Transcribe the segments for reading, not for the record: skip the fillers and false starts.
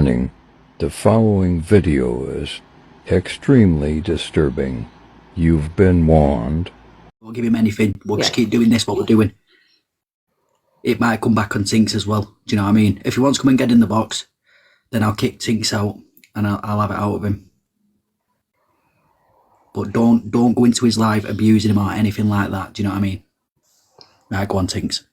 Warning: the following video is extremely disturbing. You've been warned. We'll give him anything. We'll just keep doing this, what we're doing. It might come back on Tinks as well. Do you know what I mean? If he wants to come and get in the box, then I'll kick Tinks out and I'll have it out of him. But don't go into his live abusing him or anything like that. Do you know what I mean? Right, go on, Tinks.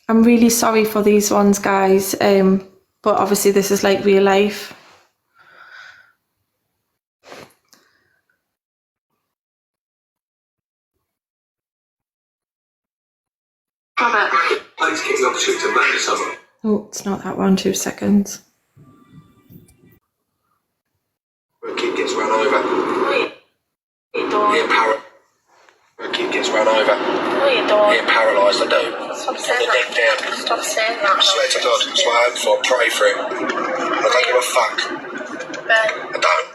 I'm really sorry for these ones, guys. But obviously this is like real life. Please get the opportunity to murder someone. Oh, it's not that one. 2 seconds. A kid gets run over. No, you don't. A kid gets run over. No, you don't. Get paralysed, I do. Stop saying Neck that. down. Stop saying that. I swear to God, that's what I hope for. I pray for him. I don't give a fuck. Ben. I don't.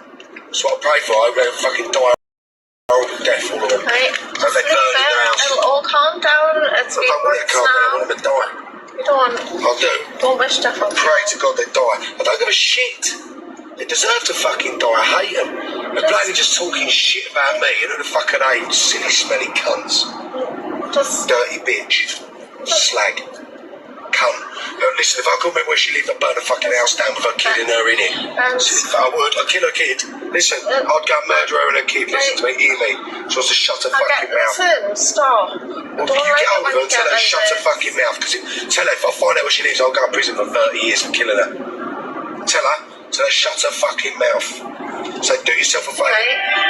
That's what I pray for. I hope they fucking die a horrible death, all of them. Right. So they burn in their house. It'll all calm down. It's I been don't want it to months calm down. I now. want them to die. You don't. I do. Don't wish death on Pray to God they die. I don't give a shit. They deserve to fucking die. I hate them. They're blatantly just talking shit about me and who the fuck are they? Silly, smelly cunts. Just Dirty bitch. Slag. Cunt. Look, listen, if I couldn't remember where she lived, I'd burn the fucking house down with her kid in her in it. If I would, I'd kill her kid. Listen, I'd go and murder her and her kid. Listen to me, hear me. She wants to shut her fucking mouth. listen, stop. Well, you get hold of her and tell her to shut her fucking mouth. Because tell her if I find out where she lives, I'll go to prison for 30 years for killing her. Tell her to shut her fucking mouth. So do yourself a favour.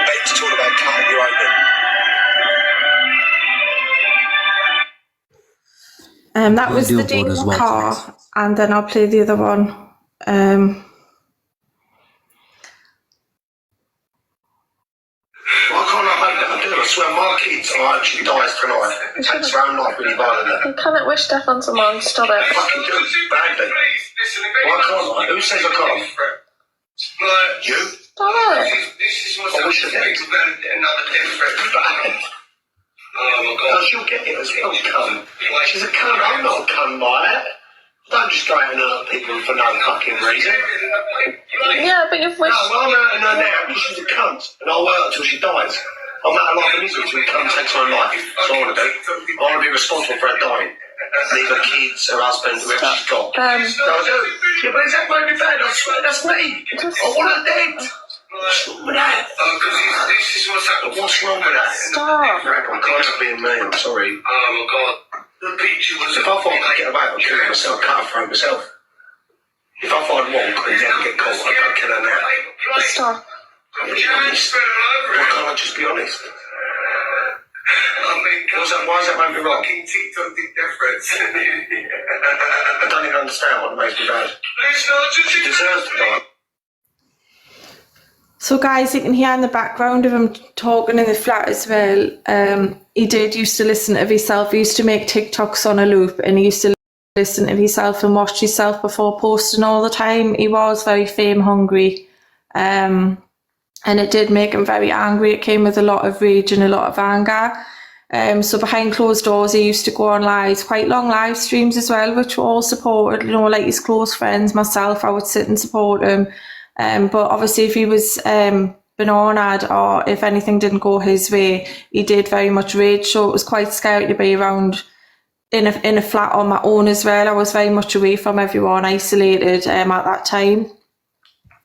Beg to talk about cutting your own. That was the diesel car, and then I'll play the other one. Well, I can't hate that. I do. I swear my kids, I hope she dies tonight. Takes her own life really violently. You cannot wish death on someone. Stop it. I fucking do. Badly. Why can't I? Who says I can't? You? Stop it. I wish I did. Oh my God. She'll get it as well, cunt. She's a cunt. I'm not a cunt by it. Don't just go out and hurt people for no fucking reason. Yeah, but you've wished. No, I'm hurting her now because she's a cunt. And I'll wait until she dies. I'm out of life and misery until a cunt takes her own life. That's what I want to do. I want to be responsible for her dying. Leave her kids, her husband, whoever she's got. No, I do. Yeah, but is that made me bad? I swear that's me. I want her dead. What's wrong with that? What's wrong with that? Stop. I'm kind of being me, I'm sorry. Oh my God. The picture was. If I thought I could get away, I'd kill her myself, cut her throat myself. If I thought I'd walk and never get caught, I'd go kill her now. Stop. I'm be honest. Why can't I just be honest? Why does that make me wrong? TikTok did difference. I don't even understand what makes me bad. She deserves to die. So guys, you can hear in the background of him talking in the flat as well. He did used to listen to himself. He used to make TikToks on a loop, and he used to listen to himself and watch himself before posting all the time. He was very fame hungry, and it did make him very angry. It came with a lot of rage and a lot of anger. So behind closed doors, he used to go on lives, quite long live streams as well, which were all supported, you know, like his close friends, myself, I would sit and support him. But obviously if he was been honoured or if anything didn't go his way, he did very much rage. So it was quite scary to be around in a flat on my own as well. I was very much away from everyone, isolated at that time.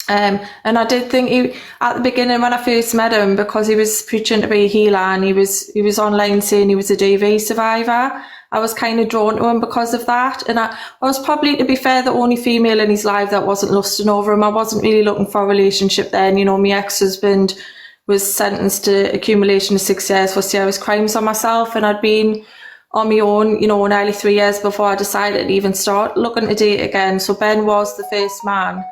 And I did think at the beginning when I first met him, because he was preaching to be a healer and he was online saying he was a DV survivor, I was kind of drawn to him because of that. And I was probably, to be fair, the only female in his life that wasn't lusting over him. I wasn't really looking for a relationship then. You know, my ex-husband was sentenced to accumulation of 6 years for serious crimes on myself, and I'd been on my own, you know, nearly 3 years before I decided to even start looking to date again. So Ben was the first man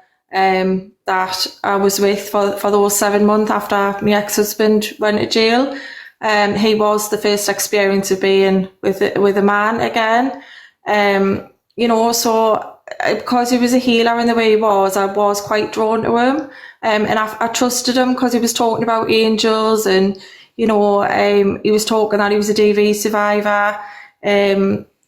that I was with for those 7 months after my ex-husband went to jail. He was the first experience of being with a man again. You know, so because he was a healer in the way he was, I was quite drawn to him. And I trusted him because he was talking about angels, and, you know, he was talking that he was a DV survivor.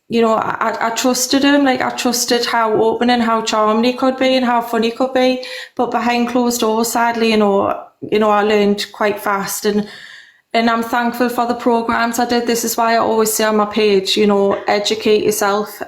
you know, I trusted him. Like, I trusted how open and how charming he could be and how funny he could be. But behind closed doors, sadly, you know, I learned quite fast, and I'm thankful for the programs I did. This is why I always say on my page, you know, educate yourself,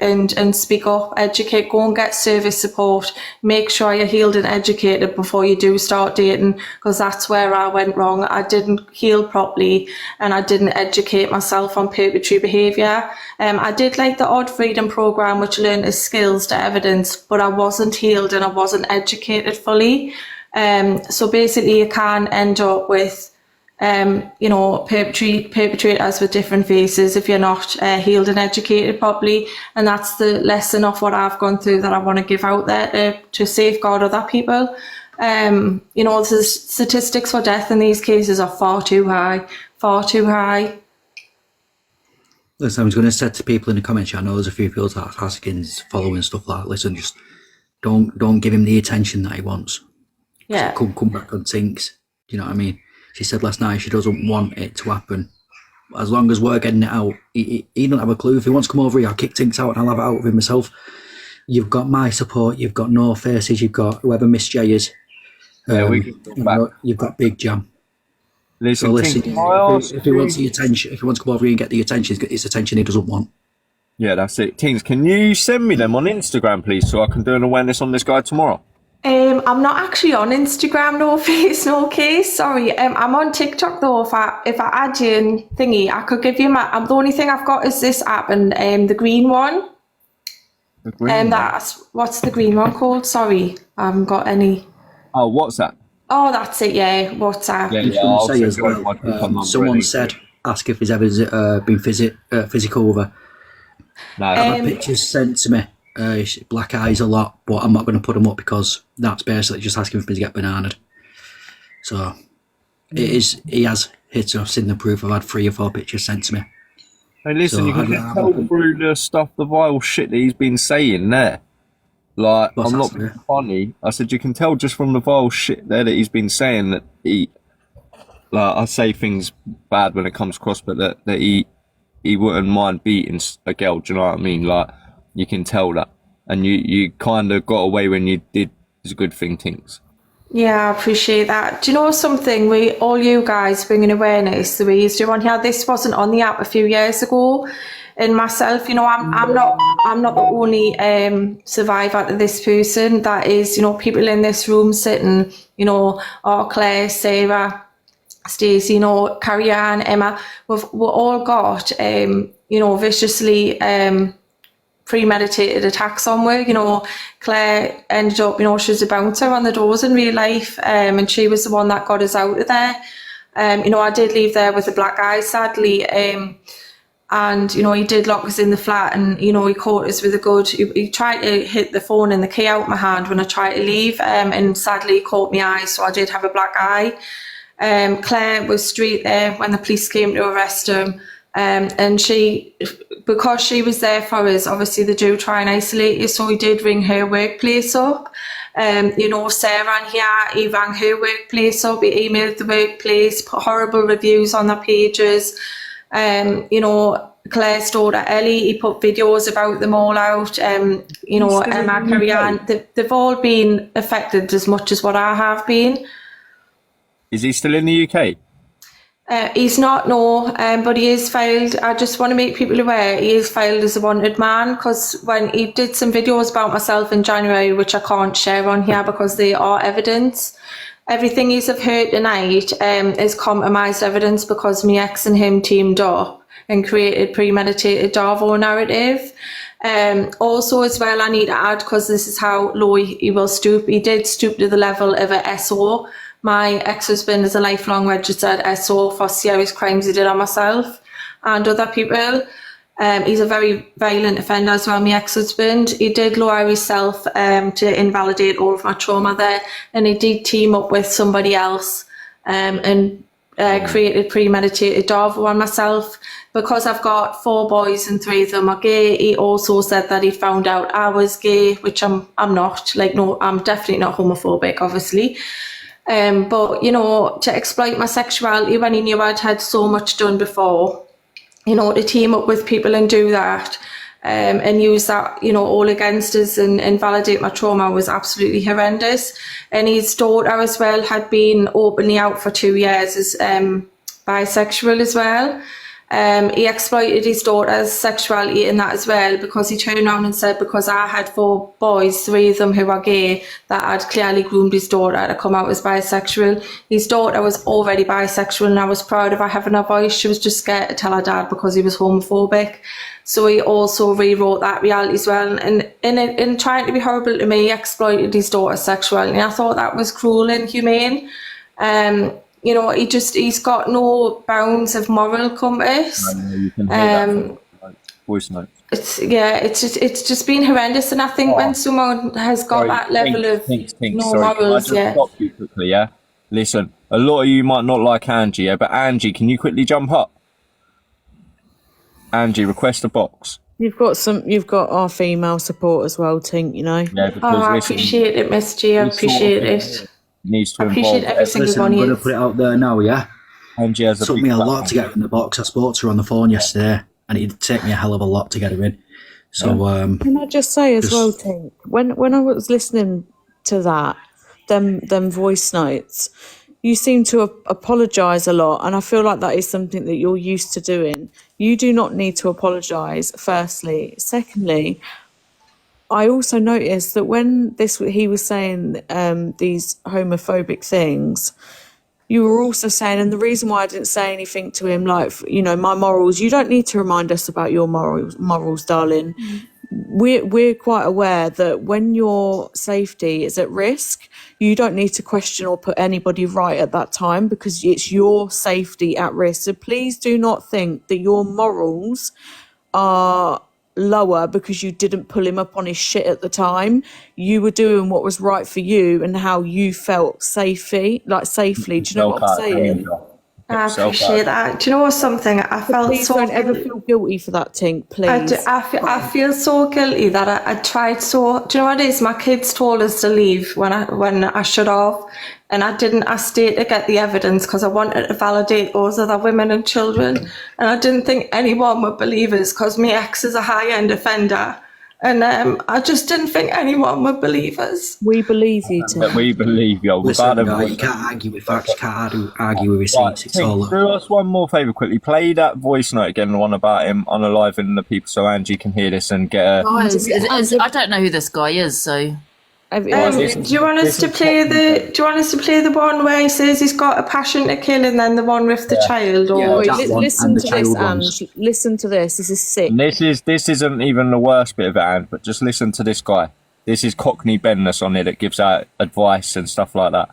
and speak up, educate, go and get service support, make sure you're healed and educated before you do start dating, because that's where I went wrong. I didn't heal properly and I didn't educate myself on perpetratory behaviour. I did like the odd freedom program, which learned as skills to evidence, but I wasn't healed and I wasn't educated fully. So basically you can end up with you know, perpetrators with different faces if you're not healed and educated properly. And that's the lesson of what I've gone through that I want to give out there to safeguard other people. You know, the statistics for death in these cases are far too high. Listen, I was going to say to people in the comments, I know there's a few people that are asking, following stuff like that. Listen, just don't give him the attention that he wants. Yeah. Come back on things. Do you know what I mean? She said last night she doesn't want it to happen. As long as we're getting it out, he don't have a clue. If he wants to come over here, I'll kick things out and I'll have it out with him myself. You've got my support, you've got No Faces, you've got whoever Miss J is. We can talk back. You've got Big Jam. Listen, So listen, if he wants the attention, if he wants to come over here and get the attention, it's attention he doesn't want. Yeah, that's it. Teens, can you send me them on Instagram, please, so I can do an awareness on this guy tomorrow? I'm not actually on Instagram, no face, no case. Sorry. I'm on TikTok though. If I add you in thingy, I could give you my. The only thing I've got is this app and the green one. The green that's what's the green one called? Sorry, I haven't got any. Oh, WhatsApp. Oh, that's it. Yeah, WhatsApp. Yeah, I'll say as well, someone said, ask if he's ever been physical with her. No, I've had pictures sent to me. Black eyes a lot, but I'm not going to put them up because that's basically just asking for me to get bananaed. So it is. He has hit us in the proof. I've had 3 or 4 pictures sent to me. Hey, listen, So you can just tell through the stuff, the vile shit that he's been saying there. Like, What's I'm that, not sorry? being funny. I said you can tell just from the vile shit there that he's been saying that he, like, I say things bad when it comes across, but that he wouldn't mind beating a girl. Do you know what I mean? Like, you can tell that, and you kind of got away when you did a good thing, things. Yeah, I appreciate that. Do you know something? All you guys bringing awareness the way you do on here. This wasn't on the app a few years ago, and myself, you know, I'm not the only survivor to this person. That is, you know, people in this room sitting, you know, Claire, Sarah, Stacey, you know, Carrie Ann, Emma. We've all got, you know, viciously premeditated attacks on her. You know, Claire ended up, you know, she was a bouncer on the doors in real life, and she was the one that got us out of there. You know, I did leave there with a black eye, sadly, and, you know, he did lock us in the flat, and, you know, he caught us with a good, he tried to hit the phone and the key out my hand when I tried to leave, and sadly he caught my eye, so I did have a black eye. Claire was straight there when the police came to arrest him. And she, because she was there for us, obviously they do try and isolate you, so he did ring her workplace up. You know, Sarah here, he rang her workplace up, he emailed the workplace, put horrible reviews on their pages. You know, Claire's daughter Ellie, he put videos about them all out. You know, Emma, Carrie Ann, they've all been affected as much as what I have been. Is he still in the UK? He's not, no, but he is filed. I just want to make people aware he is filed as a wanted man, because when he did some videos about myself in January, which I can't share on here because they are evidence. Everything he's have heard tonight is compromised evidence because my ex and him teamed up and created premeditated Darvo narrative. Also as well, I need to add, because this is how low he will stoop. He did stoop to the level of a SO. My ex-husband is a lifelong registered SO for serious crimes he did on myself and other people. He's a very violent offender as well, my ex-husband. He did lower himself to invalidate all of my trauma there, and he did team up with somebody else and created premeditated Darvo on myself. Because I've got 4 boys and 3 of them are gay, he also said that he found out I was gay, which I'm not. Like, no, I'm definitely not homophobic, obviously. But, you know, to exploit my sexuality when he knew I'd had so much done before, you know, to team up with people and do that, and use that, you know, all against us and invalidate my trauma was absolutely horrendous. And his daughter as well had been openly out for 2 years as bisexual as well. He exploited his daughter's sexuality in that as well, because he turned around and said because I had 4 boys, 3 of them who were gay, that I'd clearly groomed his daughter to come out as bisexual. His daughter was already bisexual and I was proud of her having a voice. She was just scared to tell her dad because he was homophobic. So he also rewrote that reality as well. And in trying to be horrible to me, he exploited his daughter's sexuality. And I thought that was cruel and inhumane. You know, he's got no bounds of moral compass. I know you can hear that voice notes. It's just been horrendous. And I think when someone has got that level of no morals, Can I just stop you quickly, yeah? Listen, a lot of you might not like Angie, yeah, but Angie, can you quickly jump up? Angie, request a box. You've got our female support as well, Tink, you know. Yeah, because I appreciate it, Miss G. I appreciate it. Needs to I appreciate every single Listen, one I'm of going you. to put it out there now, yeah? Angie has It took me a lot to get her in the box. I spoke to her on the phone yesterday, and it'd take me a hell of a lot to get her in. So, Can I just say as well, Tink, when I was listening to that, them voice notes, you seem to apologise a lot, and I feel like that is something that you're used to doing. You do not need to apologise, firstly. Secondly, I also noticed that when he was saying these homophobic things, you were also saying, and the reason why I didn't say anything to him, like, you know, my morals, you don't need to remind us about your morals, darling. We're quite aware that when your safety is at risk, you don't need to question or put anybody right at that time, because it's your safety at risk. So please do not think that your morals are lower because you didn't pull him up on his shit at the time. You were doing what was right for you and how you felt safely. Do you know what I'm saying? I appreciate that. Do you know something? I felt Please so don't ever feel guilty for that, Tink, please. I feel so guilty that I tried so. Do you know what it is? My kids told us to leave when I should have, and I didn't. I stayed to get the evidence because I wanted to validate those other women and children, and I didn't think anyone would believe us because my ex is a high-end offender. And I just didn't think anyone would believe us. We believe you, Tim. We believe you. listen, you can't argue with facts, you can't argue with receipts. It's all do us one more favour quickly. Play that voice note again, the one about him on Alive in the People, so Angie can hear this and get a... I don't know who this guy is, so... Do you want us to play the one where he says he's got a passion to kill, and then the one with the child? Or listen to this, Ange. Listen to this. This is sick. This isn't even the worst bit of it, Ange, but just listen to this guy. This is Cockney Ben that's on it that gives out advice and stuff like that.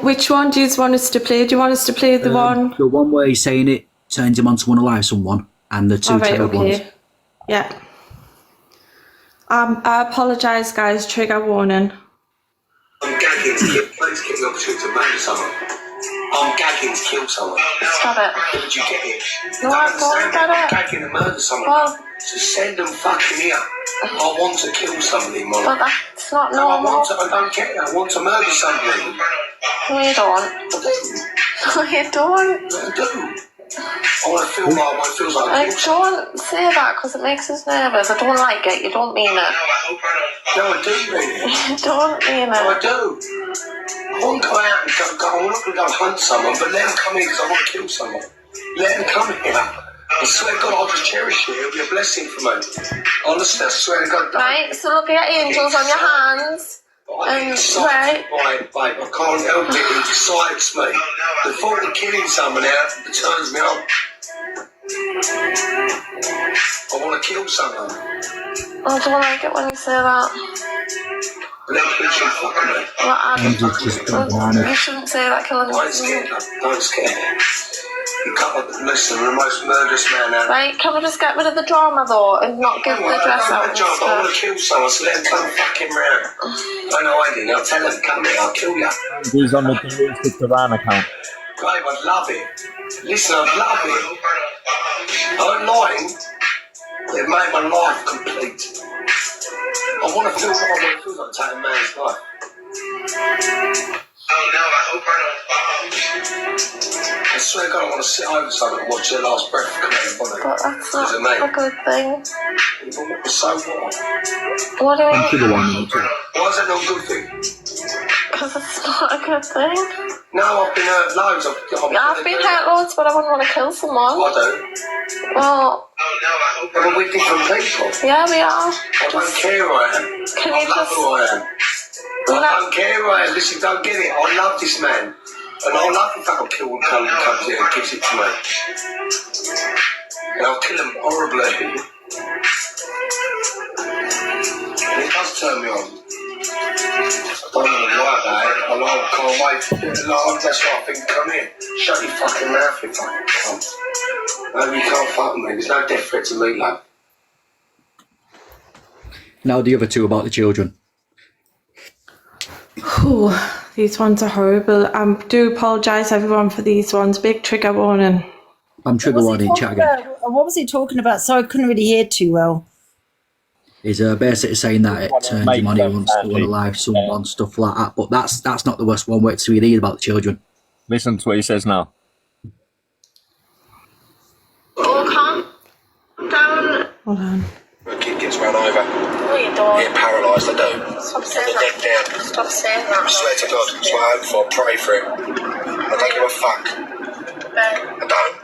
Which one do you want us to play? Do you want us to play the one? The one where he's saying it turns him on to unalive someone, and the two child ones. Yeah. I apologise, guys. Trigger warning. I'm gagging to kill. Please give me the opportunity to murder someone. I'm gagging to kill someone. Stop it. Did you get it? No, I don't get I'm it. gagging to murder someone. Well, So send them fucking here. I want to kill somebody, Mom. but that's not No, normal. I don't get it. I want to murder somebody. No, you don't. I do. No, you don't. I do. I want to feel like what it feels like. Like, don't say that because it makes us nervous. I don't like it. You don't mean it. No, I do mean it. You don't mean No, I it. do. I want to go out and go. I'm not going to go hunt someone, but let them come here because I want to kill someone. Let them come here. I swear to God, I'll just cherish it. It'll be a blessing for me. Honestly, I swear to God. Right, so look at your angels on your hands. Right. Babe, I can't help it. It excites me. The thought of killing someone out turns me on. I want to kill someone. I don't like it when you say that. Let them should fuck me. Well, you shouldn't say that, killing Don't scare them. Don't scare them. You can't listen. The most murderous man out. Right, can we just get rid of the drama though and not give the dress out and I want to stuff? kill someone, so let them come fucking round. Don't hide it. I'll tell them, come here, I'll kill you. He's on the Instagram account. Babe, I'd love it. Listen, I'd love it. I'm lying. It made my life complete. I want to feel what it feels like taking a man's life. Oh no, I hope I swear to God, I want to sit over something and watch their last breath come out of the body. But that's not Is it, mate? a good thing. So what? What do you I'm trigger mean? warning you too. Why is that not a good thing? Because it's not a good thing. No, I've been hurt loads. I've been hurt loads, but I wouldn't want to kill someone. I do. Well, But we're different people. yeah, we are. I don't care who I am. Can I you love just... who I am. I don't care who I am. Listen, don't get it. I love this man. And I love the fucking kill and comes here and gives it to me. And I'll kill him horribly. And it does turn me on. I don't want to lie about it. I can't wait to get along. That's why I think, come here. Shut your fucking mouth, you fucking cunt. No, you can't fuck me. There's no death threat to me, love. Now the other two about the children. Ooh, these ones are horrible. I do apologise everyone for these ones. Big trigger warning. I'm trigger warning chat again. What was he talking about? So I couldn't really hear too well. He's basically saying that it turns him on, he wants to unalive someone, stuff like that. But that's not the worst one. Wait till we read about the children. Listen to what he says now. Oh, calm down. Hold on. A kid gets run over. No, you don't. Get paralysed, I do. Stop saying Get that. neck down. Stop saying I that. swear to God, that's what I hope for. I pray for him. I don't give a fuck. I don't.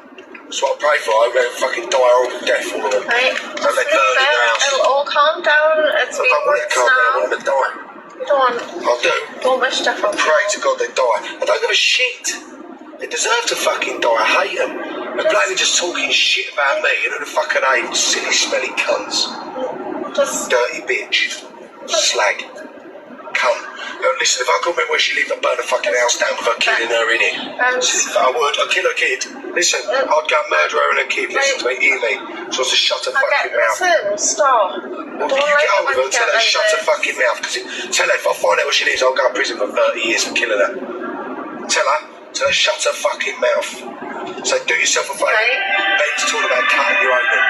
That's what I pray for. I hope they fucking die horrible death, all of them. Right? So they burn in their house. It'll all calm down. It's I been don't want it to months calm down, I now. want them to die. You don't. I do. Don't wish I different. pray to God they die. I don't give a shit. They deserve to fucking die. I hate them. They're blatantly just talking shit about me. You know the fucking aim, silly, smelly cunts. Just Dirty bitch. Slag. Cunt. Listen, if I could remember where she lived, I'd burn the fucking house down with her kid in her in it. I would. I'd kill her kid. Listen, I'd go murder her and her kid. Listen to me, hear me. So as to shut her fucking mouth. listen, stop. Well, you get hold of her and tell her to shut her fucking mouth. Because tell her if I find out what she is, I'll go to prison for 30 years for killing her. Tell her shut her fucking mouth. So do yourself a favour. Ben's talking about cutting your open.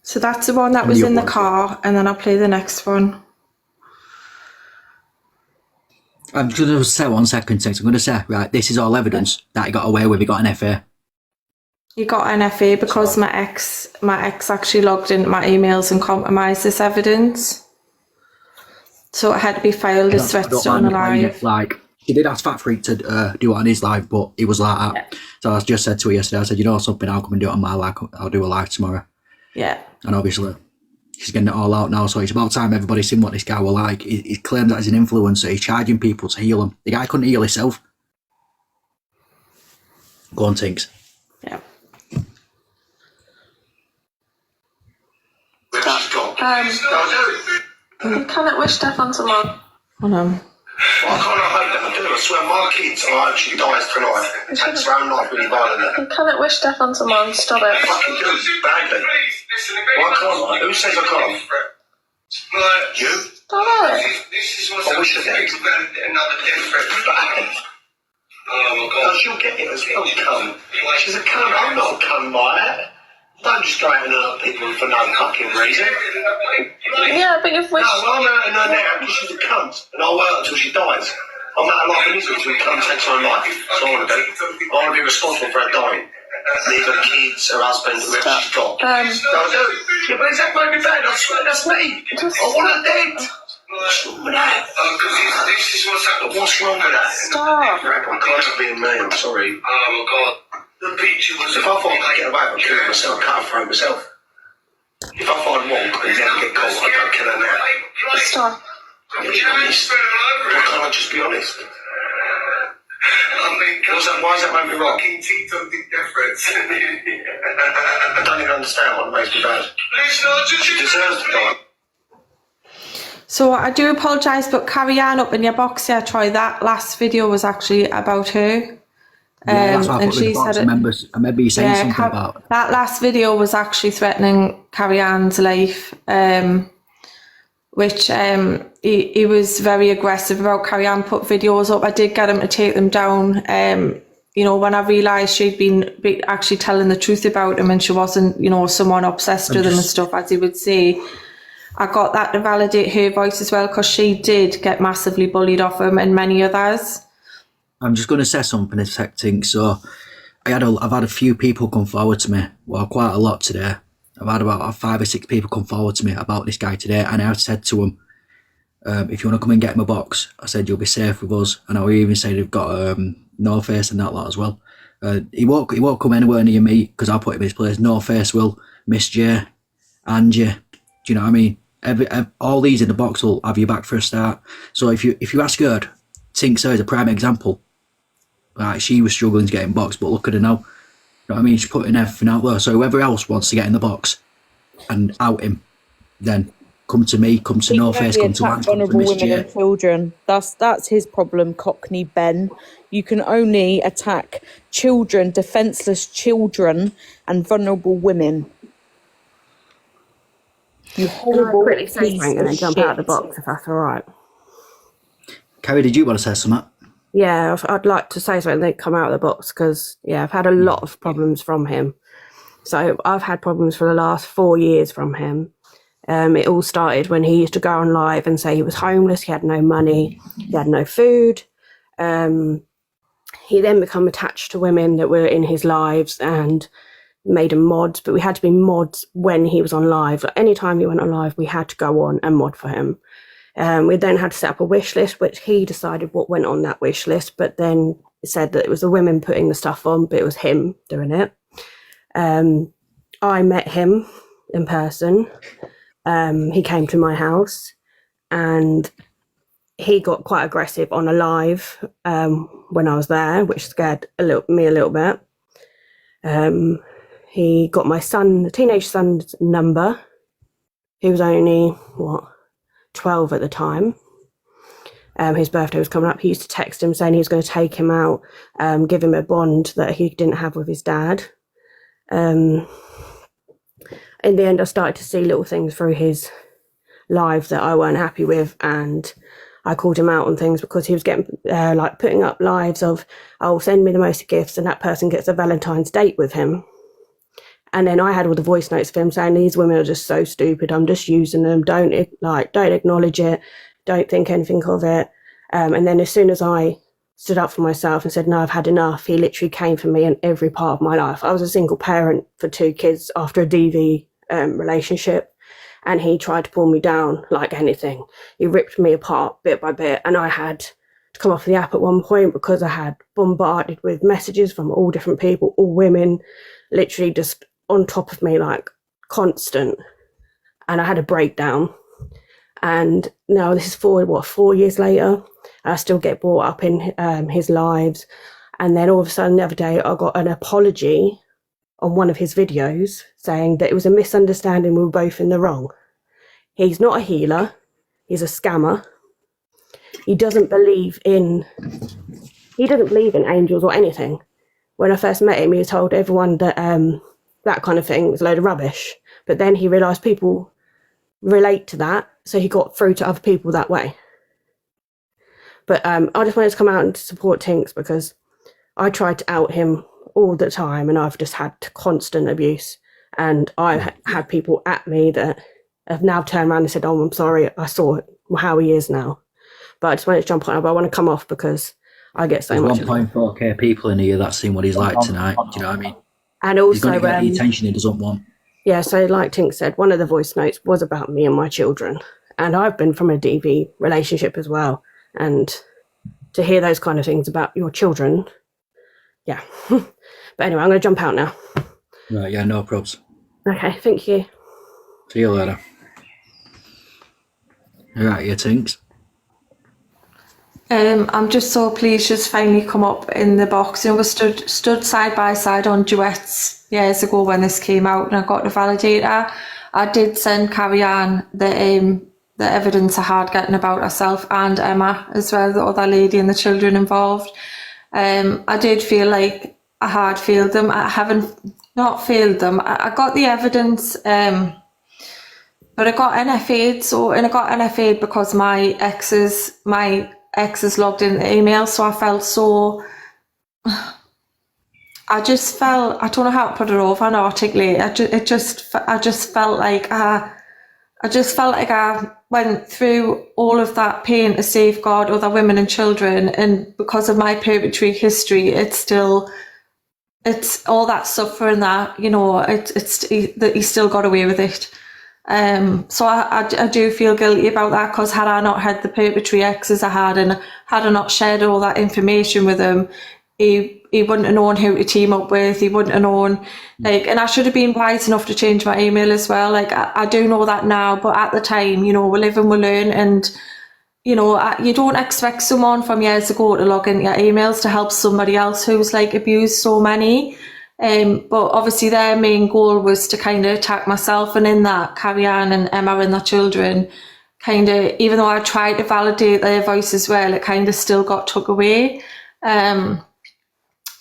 So that's the one that was in the car, and then I'll play the next one. I'm just going to say 1 second, I'm going to say, right, this is all evidence that he got away with, he got an FA. You got an FA because my ex actually logged into my emails and compromised this evidence. So it had to be filed as threats to unalive. Like, he did ask Fat Freak to do it on his live, but he was like that. Yeah. So I just said to her yesterday, I said, you know something, I'll come and do it on my live, I'll do a live tomorrow. Yeah. And obviously, he's getting it all out now, so it's about time everybody's seen what this guy was like. He claims that he's an influencer, he's charging people to heal him. The guy couldn't heal himself. Go on, Tinks. Yeah. You cannot wish death on someone. Hold on. Why can't I hope that I do? I swear my kids are actually dies tonight. Takes her own life really violently. You cannot wish death on someone. Stop it. Fucking do badly. Why can't I? Who says I can't? You? Stop it. I wish I did. Another different bad. Oh my God. She'll get it as well, cunt. She's a cunt. I'm not a cunt by it. Don't just go out and hurt people for no fucking reason. Yeah, but you've wished... No, I'm hurting her now because she's a cunt. And I'll hurt her until she dies. I'm out of life and misery until a cunt takes her own life. That's all I want to do. I want to be responsible for her dying. Leave her kids, her husband, whoever she's got. I do. Yeah, but is that maybe bad? I swear that's me. I want her dead. What's wrong with that? This is what's happening. What's wrong with that? Stop. I can't be me, I'm sorry. Oh my God. The picture was if I thought I could get away with killing myself, I'd cut her throat myself. If I find wrong and never get caught, I'd go kill her now. Stop. Be honest. Why can't I just be honest? Why does that make me wrong? TikTok did difference. I don't even understand what makes me bad. She deserves to die. So I do apologise, but carry on up in your box here, Troy. That last video was actually about her. Yeah, that's what and she said I remember you saying something about that last video was actually threatening Carrie Ann's life, which he was very aggressive about. Carrie Ann put videos up. I did get him to take them down. You know, when I realised she'd been actually telling the truth about him and she wasn't, you know, someone obsessed with him and stuff, as he would say. I got that to validate her voice as well, because she did get massively bullied off him and many others. I'm just going to say something a sec. So I've had a few people come forward to me, well, quite a lot today. I've had about 5 or 6 people come forward to me about this guy today, and I've said to him, if you want to come and get him a box, I said you'll be safe with us. And I even said they've got No Face and that lot as well. He won't come anywhere near me because I put him in his place. No Face will, Miss J, Angie. Do you know what I mean? All these in the box will have you back for a start. So if you ask her, Tink Sir is a prime example. Right, she was struggling to get in box, but look at her now. You know what I mean? She's putting everything out there. So whoever else wants to get in the box and out him, then come to me, come to No Face, come to Wax, come to vulnerable Miss women J. and children. That's his problem, Cockney Ben. You can only attack children, defenceless children, and vulnerable women. You horrible quickly say piece something and of then jump shit. out of the box if that's all right. Carrie, did you want to say something? Yeah, I'd like to say something and then come out of the box because, yeah, I've had a lot of problems from him. So I've had problems for the last 4 years from him. It all started when he used to go on live and say he was homeless, he had no money, he had no food. He then become attached to women that were in his lives and made him mods, but we had to be mods when he was on live. Like, anytime he went on live, we had to go on and mod for him. We then had to set up a wish list, which he decided what went on that wish list, but then said that it was the women putting the stuff on, but it was him doing it. I met him in person. He came to my house and he got quite aggressive on a live when I was there, which scared me a little bit. He got my teenage son's number. He was only, 12 at the time. His birthday was coming up. He used to text him saying he was going to take him out, give him a bond that he didn't have with his dad. In the end, I started to see little things through his live that I weren't happy with, and I called him out on things because he was getting putting up lives of, oh, send me the most gifts, and that person gets a Valentine's date with him. And then I had all the voice notes of him saying these women are just so stupid. I'm just using them. Don't acknowledge it. Don't think anything of it. And then as soon as I stood up for myself and said, no, I've had enough, he literally came for me in every part of my life. I was a single parent for 2 kids after a DV relationship, and he tried to pull me down like anything. He ripped me apart bit by bit, and I had to come off the app at one point because I had bombarded with messages from all different people, all women, literally just on top of me, like constant. And I had a breakdown. And now this is 4 years later, I still get brought up in his lives. And then all of a sudden the other day I got an apology on one of his videos saying that it was a misunderstanding, we were both in the wrong. He's not a healer, he's a scammer. He doesn't believe in angels or anything. When I first met him, he told everyone that that kind of thing was a load of rubbish. But then he realised people relate to that, so he got through to other people that way. But I just wanted to come out and support Tinks because I tried to out him all the time and I've just had constant abuse. And I had people at me that have now turned around and said, oh, I'm sorry, I saw how he is now. But I just wanted to jump on it, but I want to come off because I get so much. 1.4k people in here that's seen what he's like tonight. Do you know what I mean? And also, he's going to get the attention he doesn't want. Yeah, so like Tink said, one of the voice notes was about me and my children. And I've been from a DV relationship as well. And to hear those kind of things about your children, yeah. But anyway, I'm going to jump out now. Right, yeah, no probs. Okay, thank you. See you later. Right, you Tinks. I'm just so pleased she's finally come up in the box. You know, we stood side by side on duets years ago when this came out, and I got the validator. I did send Carrie Ann the evidence I had getting about herself and Emma as well, the other lady and the children involved. I did feel like I had failed them. I haven't not failed them. I got the evidence, but I got NFA'd. And I got NFA'd because my exes logged in the email, so I felt so. I don't know how to put it over and articulate. I just felt like I I just felt like I went through all of that pain to safeguard other women and children, and because of my perpetratory history, it's all that suffering that, you know, that he still got away with it. So I do feel guilty about that, because had I not had the perpetratory exes I had, and had I not shared all that information with him, he wouldn't have known who to team up with. He wouldn't have known, like, and I should have been wise enough to change my email as well. Like, I do know that now, but at the time, you know, we live and we learn, and you know, you don't expect someone from years ago to log into your emails to help somebody else who's like abused so many. But obviously their main goal was to kind of attack myself, and in that, Carrie Ann and Emma and their children, kind of, even though I tried to validate their voice as well, it kind of still got took away.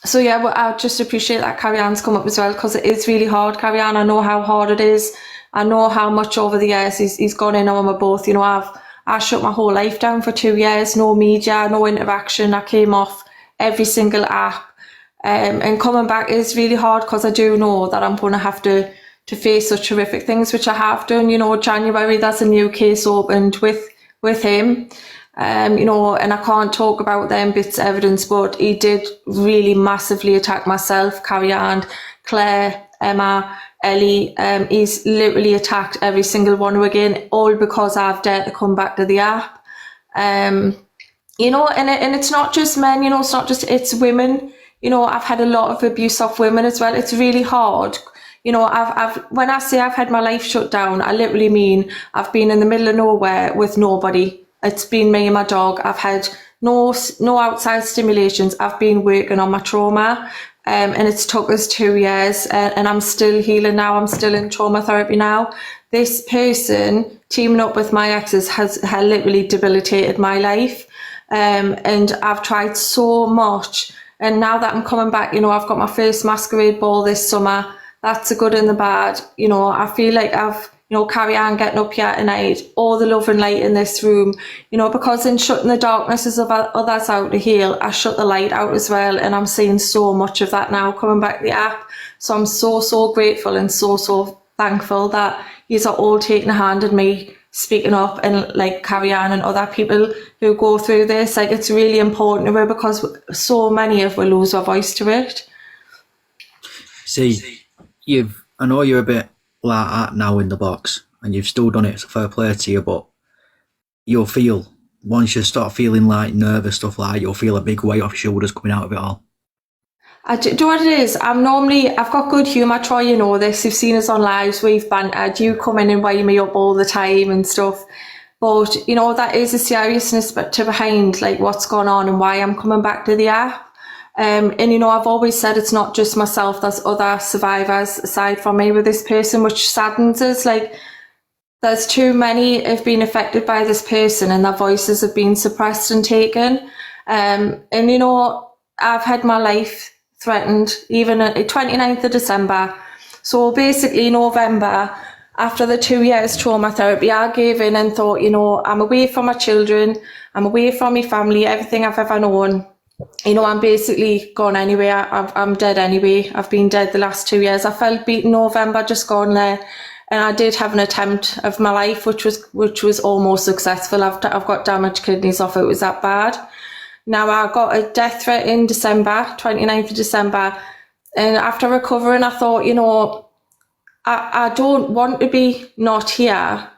So yeah, but I just appreciate that Carrie Ann's come up as well, because it is really hard, Carrie Ann. I know how hard it is. I know how much over the years he's gone in on me both. You know, I shut my whole life down for 2 years, no media, no interaction. I came off every single app. And coming back is really hard, because I do know that I'm going to have to face such horrific things, which I have done. You know, January, there's a new case opened with him. You know, and I can't talk about them bits of evidence, but he did really massively attack myself, Carrie Ann, Claire, Emma, Ellie. He's literally attacked every single one again, all because I've dared to come back to the app. You know, and it's not just men, you know, it's women. You know, I've had a lot of abuse off women as well. It's really hard. You know, when I say I've had my life shut down, I literally mean I've been in the middle of nowhere with nobody. It's been me and my dog. I've had no outside stimulations. I've been working on my trauma, and it's took us 2 years, and I'm still healing now. I'm still in trauma therapy now. This person teaming up with my exes has literally debilitated my life, and I've tried so much. And now that I'm coming back, you know, I've got my first masquerade ball this summer. That's the good and the bad. You know, I feel like I've, you know, Carrie Ann getting up here tonight, all the love and light in this room, you know, because in shutting the darknesses of others out to heal, I shut the light out as well. And I'm seeing so much of that now coming back to the app. So I'm so grateful and so thankful that yous are all taking a hand in me speaking up, and like Carrie Ann and other people who go through this. Like, it's really important to her, because so many of us lose our voice to it. See, I know you're a bit like that now in the box, and you've still done it, so fair play to you, but you'll feel, once you start feeling like nervous, stuff like that, you'll feel a big weight off your shoulders coming out of it all. Do you know what it is? I've got good humour, Troy, you know this. You've seen us on lives, we've bantered, you come in and wind me up all the time and stuff. But, you know, that is a seriousness to behind, like, what's going on and why I'm coming back to the app. And, you know, I've always said it's not just myself, there's other survivors aside from me with this person, which saddens us. Like, there's too many have been affected by this person, and their voices have been suppressed and taken. And, you know, I've had my life threatened, even at 29th of December. So basically November, after the 2 years trauma therapy, I gave in and thought, you know, I'm away from my children, I'm away from my family, everything I've ever known. You know, I'm basically gone anyway. I'm dead anyway. I've been dead the last 2 years. I felt beaten November, just gone there. And I did have an attempt of my life, which was almost successful. I've got damaged kidneys off it. It was that bad. Now, I got a death threat in December, 29th of December. And after recovering, I thought, you know, I don't want to be not here.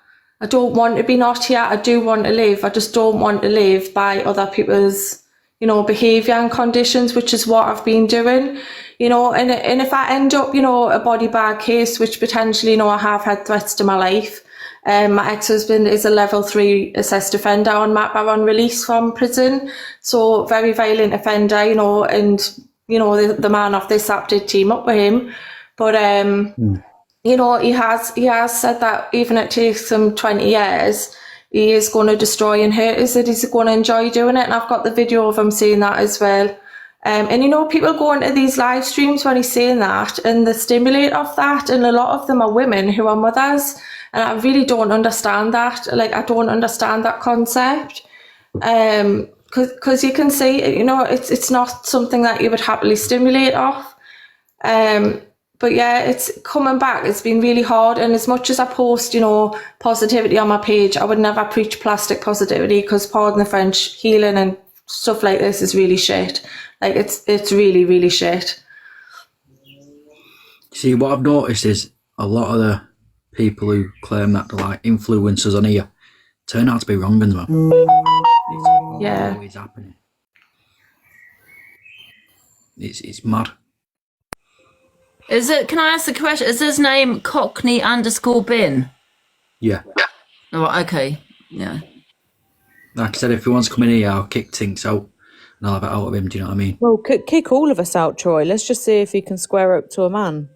I don't want to be not here. I do want to live. I just don't want to live by other people's, you know, behaviour and conditions, which is what I've been doing, you know. And if I end up, you know, a body bag case, which potentially, you know, I have had threats to my life. My ex-husband is a level 3 assessed offender on MAPA on release from prison. So very violent offender, you know, and, you know, the man off this app did team up with him. But, you know, he has said that even it takes him 20 years, he is going to destroy and hurt us, that he's going to enjoy doing it. And I've got the video of him saying that as well. And, you know, people go into these live streams when he's saying that, and they stimulate off that. And a lot of them are women who are mothers. And I really don't understand that. Like, I don't understand that concept. Because you can see, you know, it's not something that you would happily stimulate off. But yeah, it's coming back. It's been really hard. And as much as I post, you know, positivity on my page, I would never preach plastic positivity because, pardon the French, healing and stuff like this is really shit. Like, it's really, really shit. See, what I've noticed is a lot of the people who claim that they're like influencers on here turn out to be wrong ones, man. It's Yeah. always happening. It's mad. Is it? Can I ask the question? Is his name Cockney _bin? Yeah. Oh, okay. Yeah. Like I said, if he wants to come in here, I'll kick things out and I'll have it out of him. Do you know what I mean? Well, kick all of us out, Troy. Let's just see if he can square up to a man.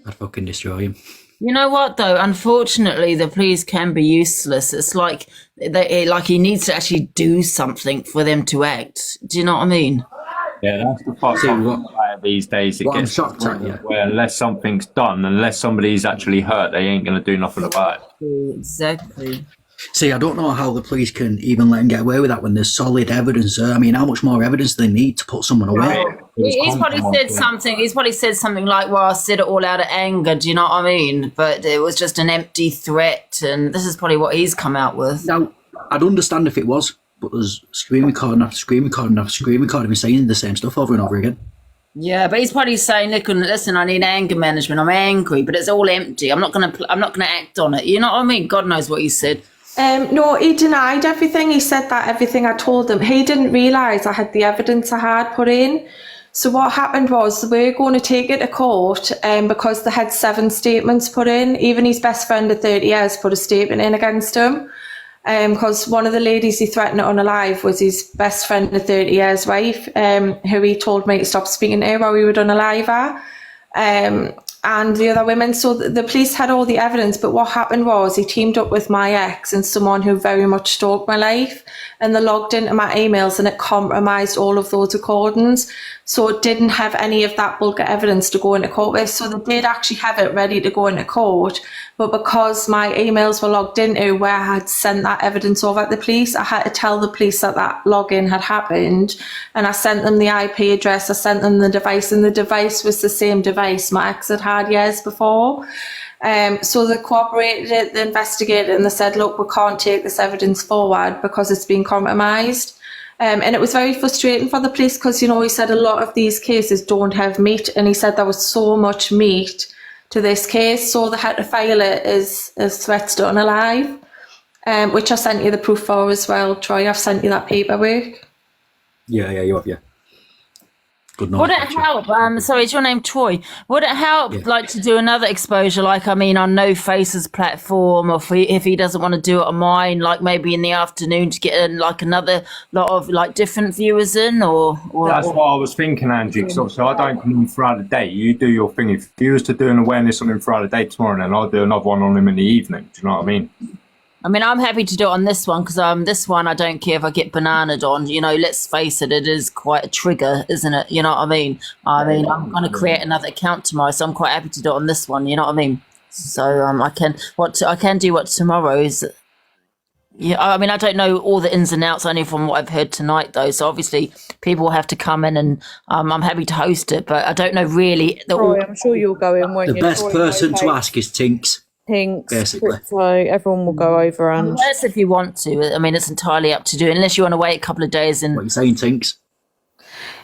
I'd fucking destroy him. You know what though? Unfortunately, the police can be useless. It's like he needs to actually do something for them to act. Do you know what I mean? Yeah, that's the fuck up these days. It gets shocked at you. Where unless something's done, unless somebody's actually hurt, they ain't going to do nothing about it. Exactly. See, I don't know how the police can even let him get away with that when there's solid evidence. I mean, how much more evidence do they need to put someone away? He's probably said something. He's probably said something like, "Well, I said it all out of anger." Do you know what I mean? But it was just an empty threat, and this is probably what he's come out with. Now, I'd understand if it was, but there's screen recording after screen recording after screen recording me saying the same stuff over and over again. Yeah, but he's probably saying, "Look, listen, I need anger management. I'm angry, but it's all empty. I'm not gonna act on it." You know what I mean? God knows what he said. No, he denied everything. He said that everything I told him. He didn't realise I had the evidence I had put in. So what happened was they were going to take it to court because they had 7 statements put in. Even his best friend of 30 years put a statement in against him because one of the ladies he threatened to unalive was his best friend of 30 years' wife, who he told me to stop speaking to while we would unalive her. And the other women. So the police had all the evidence, but what happened was he teamed up with my ex and someone who very much stalked my life, and they logged into my emails and it compromised all of those recordings. So it didn't have any of that bulk of evidence to go into court with. So they did actually have it ready to go into court, but because my emails were logged into where I had sent that evidence over to the police, I had to tell the police that that login had happened, and I sent them the IP address, I sent them the device, and the device was the same device my ex had years before. So they cooperated, they investigated, and they said, look, we can't take this evidence forward because it's been compromised. And it was very frustrating for the police because, you know, he said a lot of these cases don't have meat, and he said there was so much meat to this case, so they had to file it as threats to unalive, which I sent you the proof for as well, Troy. I've sent you that paperwork. Yeah, you have, yeah. Good night. Would it help? Sorry, is your name Troy? Would it help, to do another exposure, on No Faces platform, or if he doesn't want to do it on mine, maybe in the afternoon to get in, another lot of different viewers in, or that's what I was thinking, Angie. Because obviously I don't come in throughout the day. You do your thing. If you was to do an awareness on him throughout the day tomorrow, then I'll do another one on him in the evening. Do you know what I mean? I'm happy to do it on this one because this one I don't care if I get bananaed on. You know, let's face it, it is quite a trigger, isn't it? You know what I mean? I'm going to create another account tomorrow, so I'm quite happy to do it on this one. You know what I mean? So I can do what tomorrow is. Yeah, I don't know all the ins and outs only from what I've heard tonight though. So obviously people will have to come in, and I'm happy to host it, but I don't know really. Troy, I'm sure you'll go in. Won't the you? best Troy, person to ask is Tinks. Basically. So everyone will go over, and yes, if you want to. It's entirely up to you, unless you want to wait a couple of days. And what are you saying, Tinks?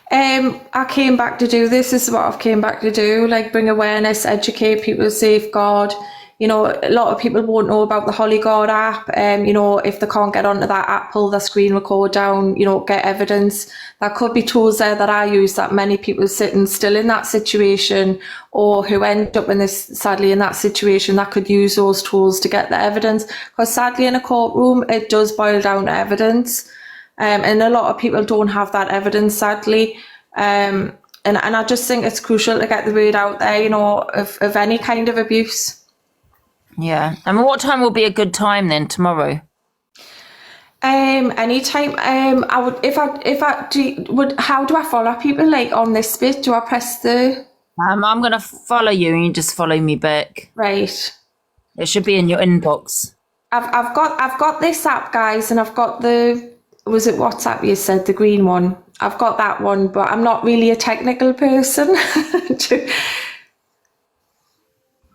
I came back to do this. This is what I've came back to do, bring awareness, educate people, safeguard. You know, a lot of people won't know about the HollyGuard app. If they can't get onto that app, pull their screen record down, get evidence. There could be tools there that I use that many people sitting still in that situation, or who end up sadly in that situation, that could use those tools to get the evidence. Because sadly in a courtroom, it does boil down to evidence. And a lot of people don't have that evidence, sadly. And I just think it's crucial to get the word out there, of any kind of abuse. Yeah. What time will be a good time then tomorrow? Anytime. I would. How do I follow people? On this bit, do I press the? I'm gonna follow you, and you just follow me back. Right. It should be in your inbox. I've got this app, guys, and I've got was it WhatsApp? You said the green one. I've got that one, but I'm not really a technical person.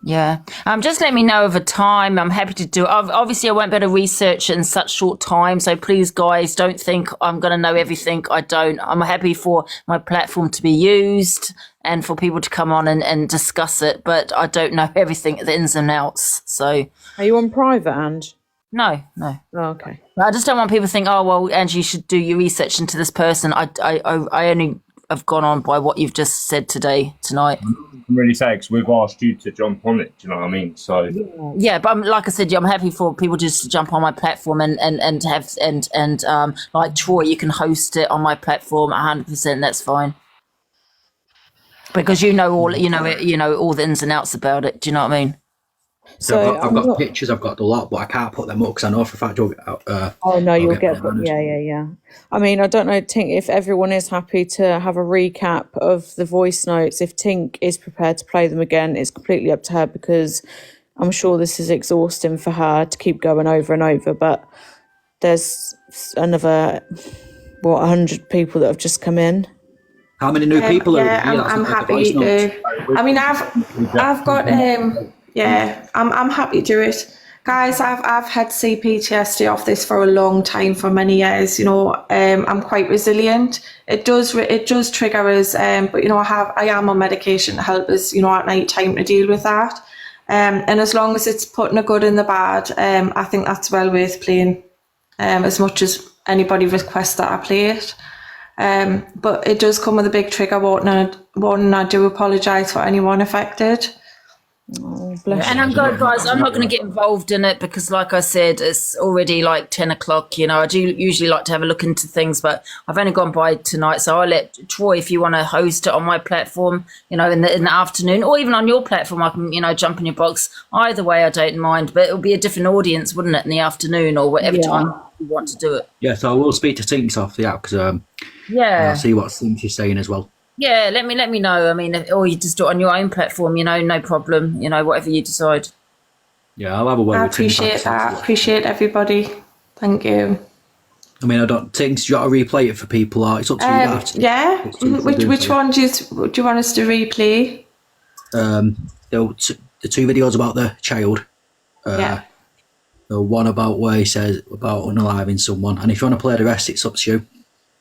Yeah. Just let me know of a time. I'm happy to do it. Obviously, I won't be able to research it in such short time. So please, guys, don't think I'm going to know everything. I don't. I'm happy for my platform to be used and for people to come on and discuss it. But I don't know everything, the ins and outs. So. Are you on private, Ange? No. Oh, okay. I just don't want people to think, oh, well, Angie, you should do your research into this person. I only have gone on by what you've just said tonight. I can really say, because we've asked you to jump on it, do you know what I mean? So yeah, but like I said, I'm happy for people just to jump on my platform and have like Troy, you can host it on my platform 100%. That's fine, because you know all all the ins and outs about it. Do you know what I mean? So I've got pictures, I've got a lot, but I can't put them up because I know for a fact you'll you'll get yeah. I mean, I don't know, Tink, if everyone is happy to have a recap of the voice notes. If Tink is prepared to play them again, it's completely up to her, because I'm sure this is exhausting for her to keep going over and over. But there's another 100 people that have just come in. How many new people? I'm happy to. I mean, I've got I'm happy to do it, guys. I've had CPTSD off this for a long time, for many years. I'm quite resilient. It does trigger us, but I am on medication to help us, at night time, to deal with that. And as long as it's putting a good in the bad, I think that's well worth playing. As much as anybody requests that I play it. But it does come with a big trigger warning, and I do apologise for anyone affected. Oh, bless and I'm good, guys. I'm not going to get involved in it because, like I said, it's already like 10 o'clock. I do usually like to have a look into things, but I've only gone by tonight. So I'll let Troy, if you want to host it on my platform, in the afternoon, or even on your platform, I can, jump in your box. Either way, I don't mind, but it'll be a different audience, wouldn't it, in the afternoon or whatever time you want to do it. Yeah, so I will speak to Tinks off the app because I'll see what she's saying as well. Yeah, let me know. I mean, or you just do it on your own platform, no problem. Whatever you decide. Yeah, I'll have a word with Tinks. I appreciate that. Appreciate everybody. Thank you. I mean, Tinks, do you want to replay it for people? Or it's up to you. Actually. Yeah. Which one do you want us to replay? The two videos about the child. The one about where he says about unaliving someone, and if you want to play the rest, it's up to you.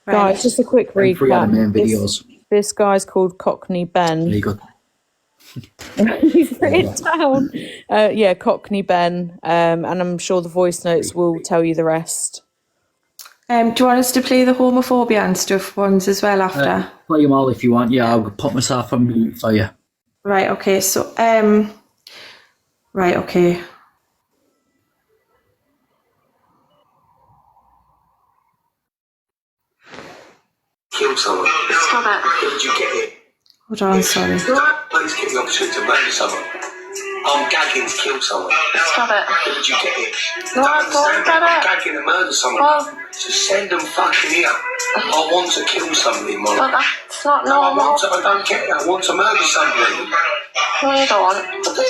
Right. Guys, just a quick recap. Three of the main videos. This guy's called Cockney Ben. There you go. He's written down. Cockney Ben. And I'm sure the voice notes will tell you the rest. Do you want us to play the homophobia and stuff ones as well after? Play them all if you want. Yeah, I'll put myself on mute for you. Right, okay. So, right, okay. Kill someone. Stop it. Did you get it? Hold on, sorry. Please give me opportunity to murder someone. I'm gagging to kill someone. Stop it. Did you get it? No, I don't get I'm it. gagging to murder someone. Well, So send them fucking here. I want to kill somebody, Molly. but that's not No, normal. I don't get it. I want to murder somebody. No, you don't. I do.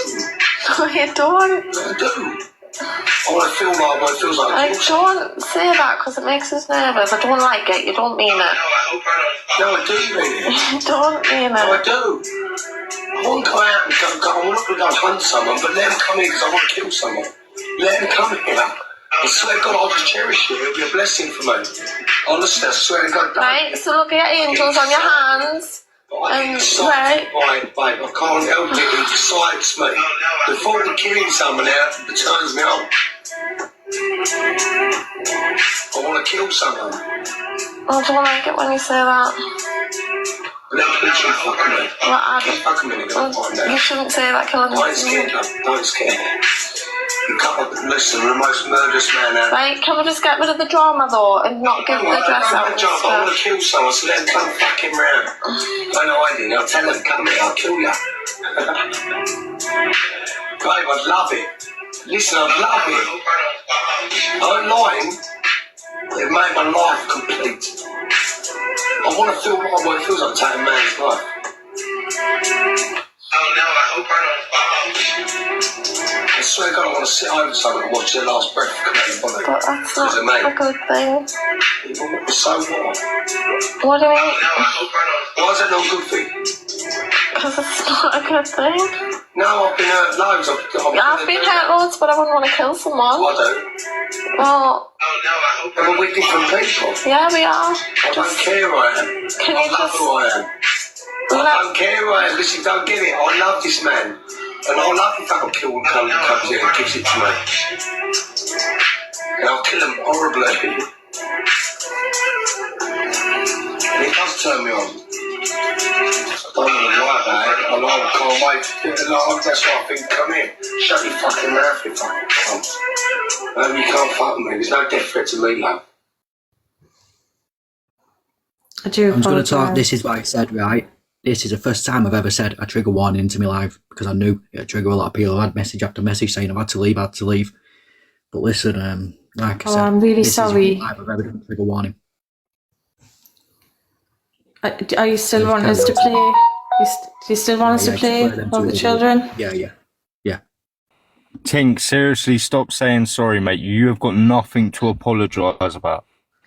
No, you don't. I do. I want to feel like what it feels like. I don't say that because it makes us nervous. I don't like it. You don't mean it. No, I do mean it. You don't mean No, I it. do. I want to go out and go. I'm not going to go hunt someone, but let them come here because I want to kill someone. Let them come here. I swear to God, I'll just cherish you. It'll be a blessing for me. Honestly, I swear to God. Right, so look at your angels on your hands. Right, I can't help it. It excites me. The thought of killing someone out turns me on. I want to kill someone. I don't like it when you say that. Let me fucking me. Well, I Fucking me, don't. You shouldn't say that, killing I ain't scared, love. Don't scare. You can't listen, the most murderous man out. Right, can we just get rid of the drama though and not give the dress out and I want to stuff? kill someone, so let them come fucking round. Don't hide it. I'll tell them, come here, I'll kill you. Babe, I'd love it. Listen, I'd love it. I'm lying. It made my life complete. I want to feel what it feels like taking a man's life. Oh no, I hope I don't. I swear to God, I want to sit over someone and watch their last breath come out of the body. But that's not a good thing. So what? What do you mean? Why is that not a good thing? Because it's not a good thing. No, I've been hurt loads. I've been hurt loads, but I wouldn't want to kill someone. I don't. Well, But we're different people. yeah, we are. I don't care who I am. Can you I love just... who I am. I don't care who I am. Listen, don't get it. I love this man. And I love if I kill and comes in and gives it to me. And I'll kill him horribly. And it does turn me on. I don't want to lie about it. I can't wait to get alive. That's why I think, come here. Shut your fucking mouth, you fucking cunt. You can't fuck me. There's no death threat to me, love. I do I'm just going to talk. apologise. This is what I said, right? This is the first time I've ever said a trigger warning into my life because I knew it'd trigger a lot of people. I've had message after message saying I've had to leave. But listen, like I said, I'm really this sorry. is the first time I've ever done a trigger warning. Are you still wanting us to play? Do you still want us to play for the children? Yeah. Tink, seriously, stop saying sorry, mate. You have got nothing to apologise about.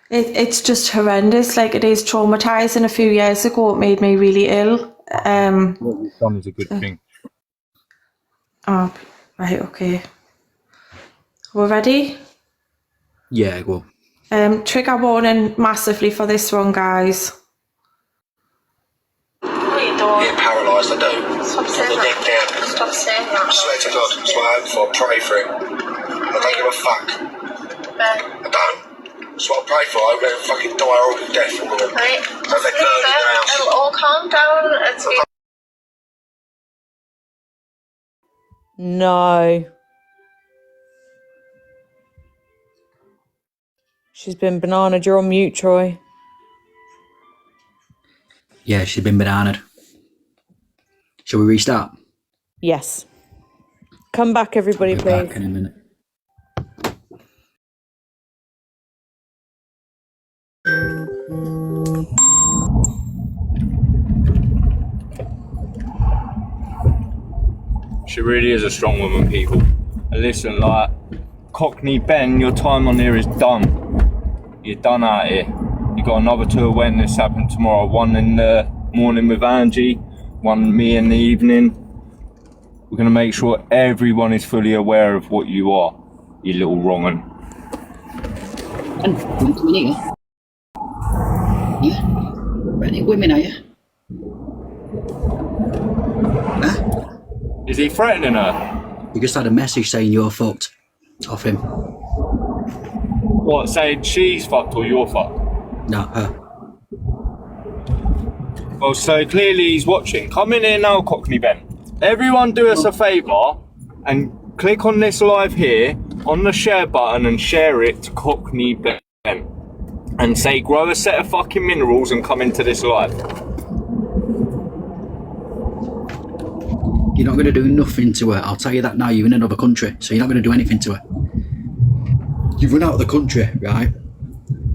It's just horrendous. Like, it is traumatising. A few years ago, it made me really ill. What you've done is a good thing. Oh, right, okay. We're ready? Yeah, go. Trigger warning massively for this one, guys. What are you doing? Get paralysed, I do. Stop saying The neck that. down. Stop saying that. I swear to God, that's what I hope for. I pray for him. I don't give a fuck. Ben, I don't. That's what I pray for. I hope they don't fucking die a horrible death. right? Have they burned in the house? It'll all calm down. It's No. She's been bananaed. You're on mute, Troy. Yeah, she's been bananaed. Shall we restart? Yes. Come back, everybody, I'll be please. back in a minute. She really is a strong woman, people. And listen, like, Cockney Ben, your time on here is done. You're done out here. You got another two awareness happen tomorrow. One in the morning with Angie, one me in the evening. We're going to make sure everyone is fully aware of what you are, you little wrong-un. And come in here. Yeah? Any women, are you? Huh? Is he threatening her? You just had a message saying you're fucked off him. What, saying she's fucked or you're fucked? No, her. Well, so clearly he's watching. Come in here now, Cockney Ben. Everyone do us a favour and click on this live here on the share button and share it to Cockney Ben and say grow a set of fucking minerals and come into this live. You're not going to do nothing to her. I'll tell you that now. You're in another country, so you're not going to do anything to her. You've run out of the country, right?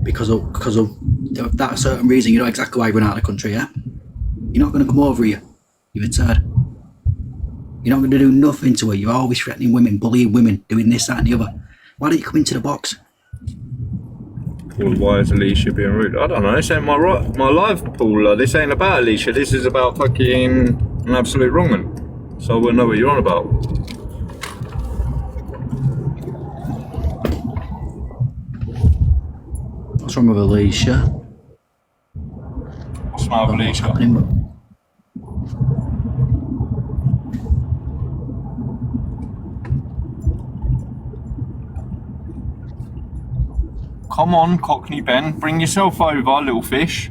Because of that certain reason. You know exactly why you run out of the country, yeah? You're not going to come over here. You've returned. You're not going to do nothing to her. You're always threatening women, bullying women, doing this, that, and the other. Why don't you come into the box? Well, why is Alicia being rude? I don't know. This ain't my live, Paul. This ain't about Alicia. This is about fucking an absolute wrong'un. So I wouldn't know what you're on about. What's wrong with Alicia? What's wrong with Alicia? Come on, Cockney Ben. Bring yourself over, little fish.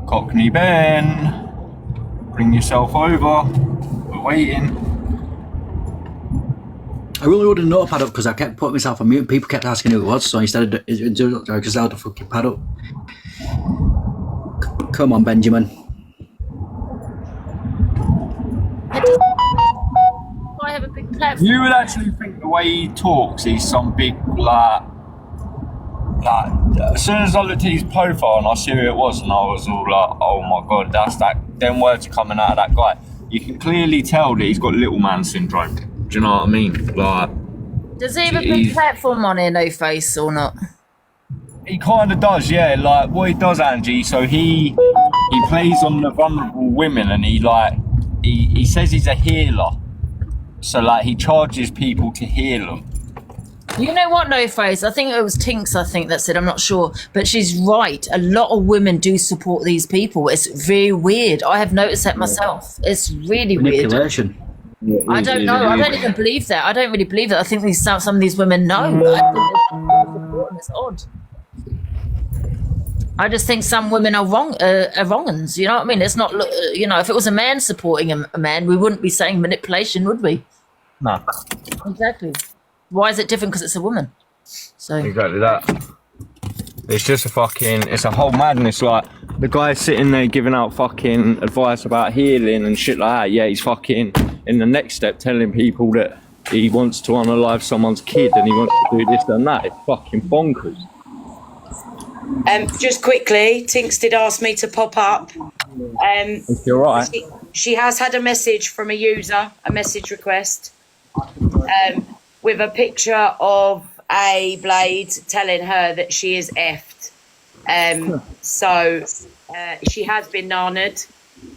Cockney Ben. Bring yourself over. We're waiting. I really wouldn't know if I'd up because I kept putting myself on mute and people kept asking who it was, so instead of because I had to fucking pad up. Come on, Benjamin. I have a big platform. You would actually think the way he talks, he's some big, like, as soon as I looked at his profile and I see who it was, and I was all like, oh my God, that's that, them words are coming out of that guy. You can clearly tell that he's got little man syndrome. Do you know what I mean? Like, does he have a big platform on here, No Face, or not? He kind of does, yeah. Like what he does, Angie. So he plays on the vulnerable women, and he says he's a healer. So like he charges people to heal them. You know what, No Face? I think it was Tinks, I think, that said, I'm not sure. But she's right. A lot of women do support these people. It's very weird. I have noticed that myself. It's really weird. Manipulation. I don't know. I don't even believe that. I don't really believe that. I think some of these women know. It's odd. I just think some women are wrong-uns. You know what I mean? It's not, you know, if it was a man supporting a man, we wouldn't be saying manipulation, would we? No. Exactly. Why is it different because it's a woman? So exactly that. It's just it's a whole madness. Like the guy's sitting there giving out fucking advice about healing and shit like that. Yeah, he's fucking in the next step telling people that he wants to unalive someone's kid and he wants to do this and that. It's fucking bonkers. Just quickly, Tinks did ask me to pop up. If you're right. She has had a message from a user, a message request, with a picture of a blade telling her that she is effed. So she has been narnered.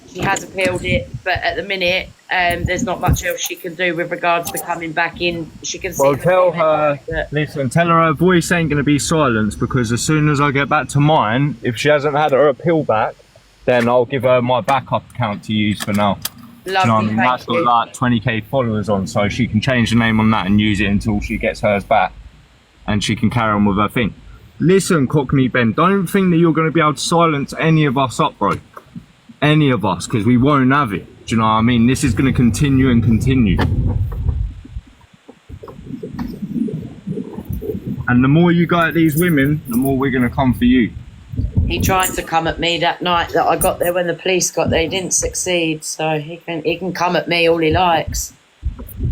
She has appealed it, but at the minute, there's not much else she can do with regards to coming back in. She can. Well, tell her, listen, tell her voice ain't going to be silenced, because as soon as I get back to mine, if she hasn't had her appeal back, then I'll give her my backup account to use for now. Lovely, That's got like 20k followers on, so she can change the name on that and use it until she gets hers back, and she can carry on with her thing. Listen, Cockney Ben, don't think that you're going to be able to silence any of us up, bro. Any of us, because we won't have it. Do you know what I mean? This is going to continue and continue. And the more you go at these women, the more we're going to come for you. He tried to come at me that night that I got there when the police got there. He didn't succeed, so he can come at me all he likes.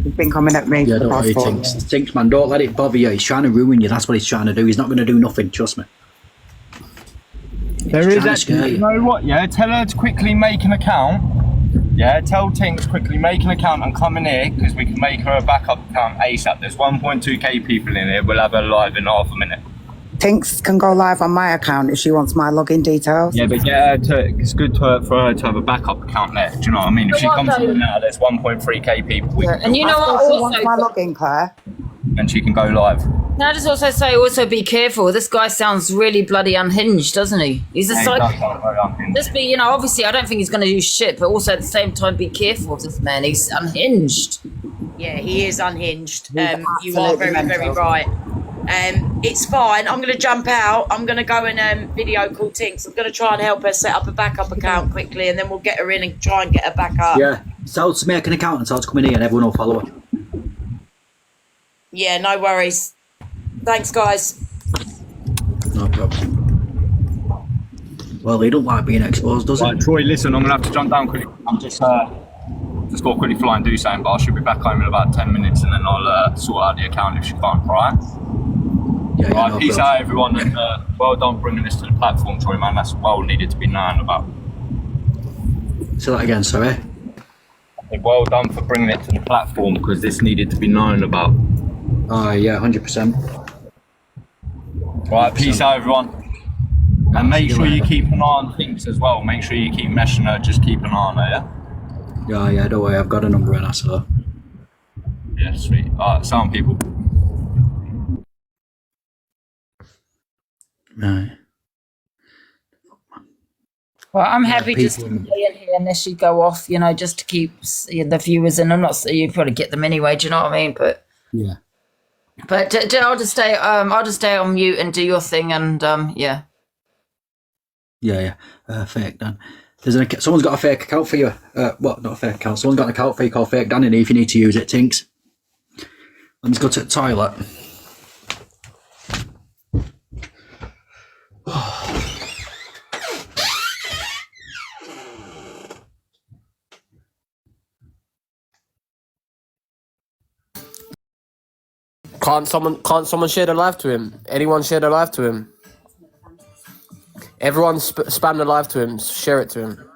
He's been coming at me. Yeah, don't worry, Tinks, man. Don't let it bother you. He's trying to ruin you. That's what he's trying to do. He's not going to do nothing. Trust me. There is actually, you know what, yeah? Tell her to quickly make an account. Yeah, tell Tinks quickly make an account and come in here, because we can make her a backup account ASAP. There's 1.2k people in here. We'll have her live in half a minute. Tinks can go live on my account if she wants my login details. Yeah, but it's good for her to have a backup account there. Do you know what I mean? If she comes in now, there's 1.3k people. Yeah. And you know what? Also wants my login, Claire. And she can go live. Now, I just also say, be careful. This guy sounds really bloody unhinged, doesn't he? He's a psycho. Just be, you know, obviously, I don't think he's going to do shit, but also at the same time, be careful of this man. He's unhinged. Yeah, he is unhinged. You are very, very right. It's fine. I'm going to jump out. I'm going to go and video call Tinks. I'm going to try and help her set up a backup account quickly, and then we'll get her in and try and get her back up. Yeah, tell her to make an account and tell her to come in here, and everyone will follow her. Yeah, no worries. Thanks, guys. No problem. Well, he don't like being exposed, does he? Right, Troy, listen, I'm going to have to jump down quickly. I'm just got to quickly fly and do something, but I should be back home in about 10 minutes, and then I'll sort out the account if she can't, alright? Yeah, right, no peace problem. out, everyone, and well done bringing this to the platform, Troy, man. That's well needed to be known about. Say that again, sorry. Well done for bringing it to the platform, because this needed to be known about. Oh, yeah, 100%. Right, peace out, everyone. And make sure you keep an eye on things as well. Make sure you keep meshing her, just keep an eye on her, yeah? Yeah, don't worry, I've got a number and that's her. Yeah, sweet. Alright, sound people. Right. Well, I'm happy just to stay in here unless you go off, you know, just to keep the viewers in. I'm not saying you probably get them anyway, do you know what I mean? But yeah. But I'll just stay on mute and do your thing, and yeah. Yeah. Fake Dan. Someone's got a fake account for you. What? Not a fake account. Someone's got an account for you called Fake Danny. If you need to use it, Tinks. Let me just go to the toilet. Can't someone share their live to him? Anyone share their live to him? Everyone spam the live to him. Share it to him.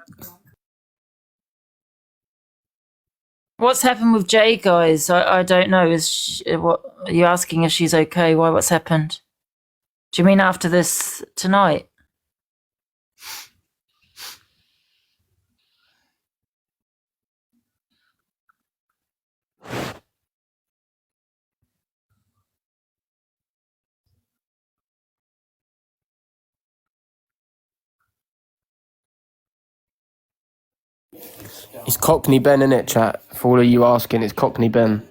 What's happened with Jay, guys? I don't know. What are you asking if she's okay? What's happened? Do you mean after this tonight? It's Cockney Ben in it, chat. For all of you asking, it's Cockney Ben.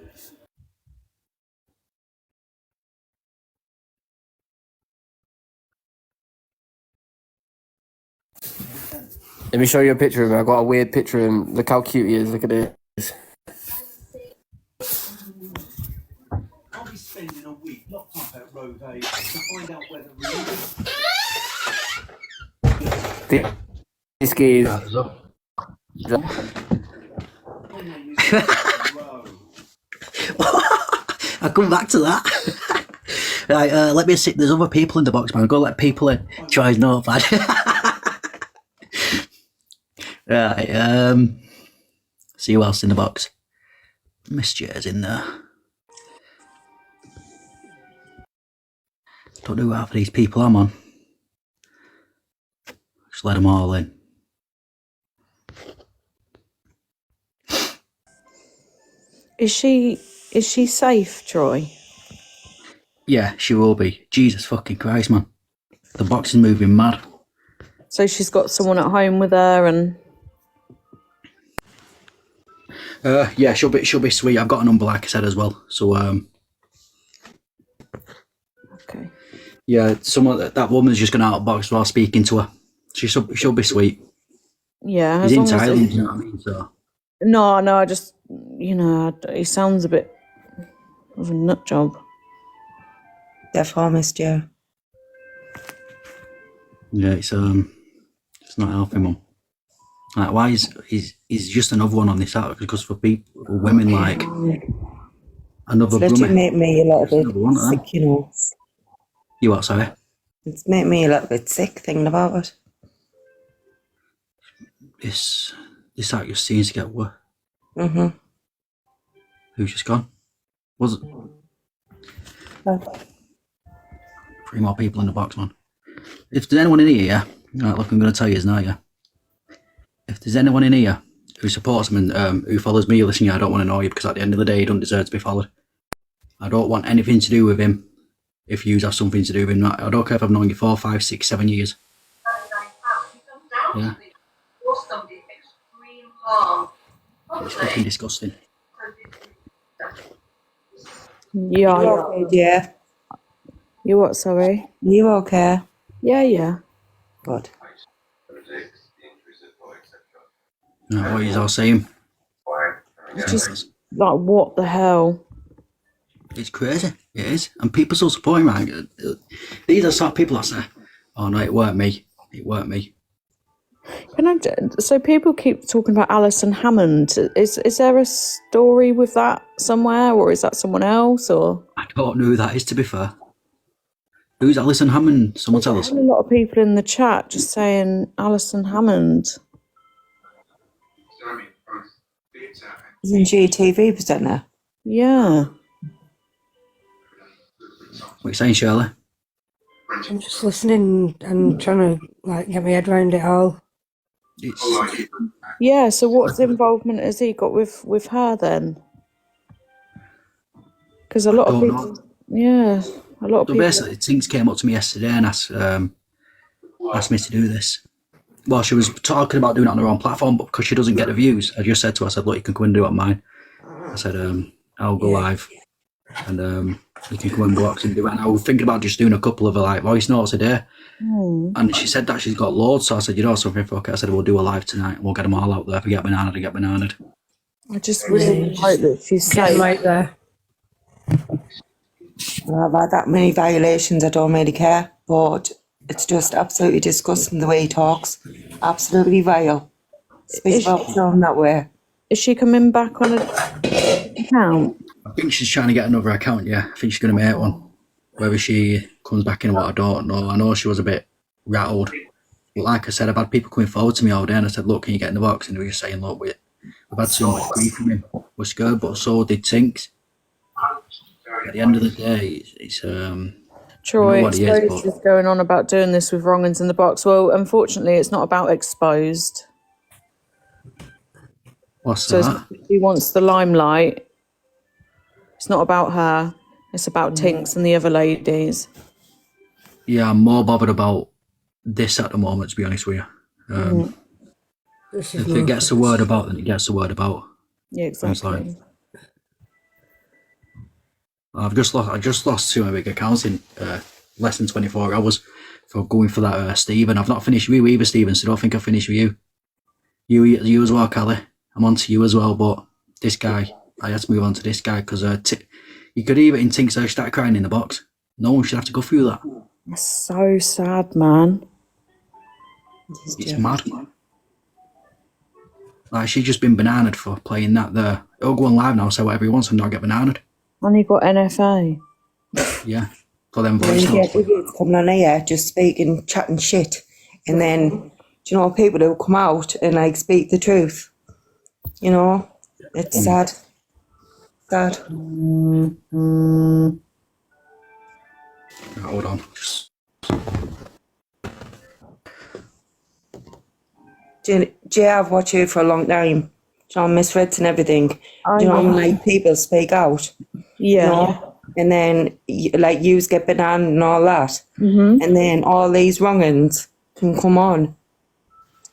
Let me show you a picture of him. I got a weird picture of him. Look how cute he is. Look at this. I'll be spending a week locked up at Road 8 to find out whether This guy is. I'll come back to that. Right, let me see. There's other people in the box, man. Go let people in. Try his notepad. Right, see who else in the box. Miss J's in there. Don't know who half of these people I'm on. Just let them all in. Is she safe, Troy? Yeah, she will be. Jesus fucking Christ, man. The box is moving mad. So she's got someone at home with her, and yeah, she'll be sweet. I've got a number, like I said, as well. So okay. Yeah, that woman's just gone out of the box while speaking to her. She'll be sweet. Yeah, He's as in long as Thailand, you know what I mean? So no, I just, he sounds a bit of a nut job. Deformist, yeah. Yeah, it's not helping, mum. Like, why he's just another one on this app? Because for people, women like another It's literally woman. made me a little bit sick, you know. You what, sorry? It's made me a little bit sick thinking about it. This app just seems to get worse. Mm-hmm. Who's just gone? Was it? Three more people in the box, man. If there's anyone in here, yeah. Right, look, I'm going to tell you this now, yeah. If there's anyone in here who supports him and who follows me, listen, yeah, I don't want to know you, because at the end of the day, he don't deserve to be followed. I don't want anything to do with him if you have something to do with him. I don't care if I've known you 4, 5, 6, 7 years. Yeah. It's fucking disgusting. Yeah. Yeah. You what, sorry? You okay? Yeah. Good. No, what he's all saying. It's just like, what the hell? It's crazy. It is. And people still support him, right? These are sort of people that say, oh no, it weren't me. It weren't me. So people keep talking about Alison Hammond. Is there a story with that somewhere, or is that someone else? Or I don't know who that is, to be fair. Who's Alison Hammond? Someone tell us. a lot of people in the chat just saying Alison Hammond. Isn't she a TV presenter? Yeah. What are you saying, Shirley? I'm just listening and trying to get my head around it all. Yeah, so what involvement has he got with her then? Because a lot of people, a lot of people. Basically, things came up to me yesterday and asked me to do this. Well, she was talking about doing it on her own platform, but because she doesn't get the views, I just said to her, I said, look, you can come and do it on mine. I said, I'll go live and you can come and watch and do it. And I was thinking about just doing a couple of voice notes a day. And she said that she's got loads, so I said, you know something, fuck it. I said, we'll do a live tonight and we'll get them all out there. If we get bananaed, I get bananaed. I just really hope that she's safe. Right there. Well, I've had that many violations, I don't really care, but it's just absolutely disgusting the way he talks. Absolutely vile. Speaks about him that way. Is she coming back on an account? I think she's trying to get another account, yeah. I think she's going to make one. Whether she comes back in or what, I don't know. I know she was a bit rattled. But like I said, I've had people coming forward to me all day and I said, look, can you get in the box? And they were just saying, look, we've had so much grief from him. We're scared, but so did Tinks. At the end of the day, it's Troy what he is, Exposed but is going on about doing this with wrong uns in the box. Well, unfortunately, it's not about Exposed. what's So that? he wants the limelight. It's not about her. It's about Tinks and the other ladies. Yeah, I'm more bothered about this at the moment, to be honest with you. This is If it gets the marvellous. word about, then it gets the word about. Yeah, exactly. I just lost 2 big accounts in less than 24 hours for going for that Stephen. I've not finished with you either, Stephen, so I don't think I've finished with you. You as well, Callie. I'm on to you as well, but this guy, I had to move on to this guy because you could even think so. Start crying in the box. No one should have to go through that. That's so sad, man. It's mad. Like, she's just been bananaed for playing that there. He'll go on live now, say whatever he wants and not get bananaed. And he got NFA. Yeah. For them When voice you notes. get idiots coming on here just speaking, chatting shit, and then, do you know, people who come out and like speak the truth, you know, it's sad. Sad. Hold on. I've watched you for a long time. Do you know, misreads and everything. Do you know, when like people speak out? Yeah. You know? And then, like, yous get banana and all that. Mm-hmm. And then all these wrong-uns can come on.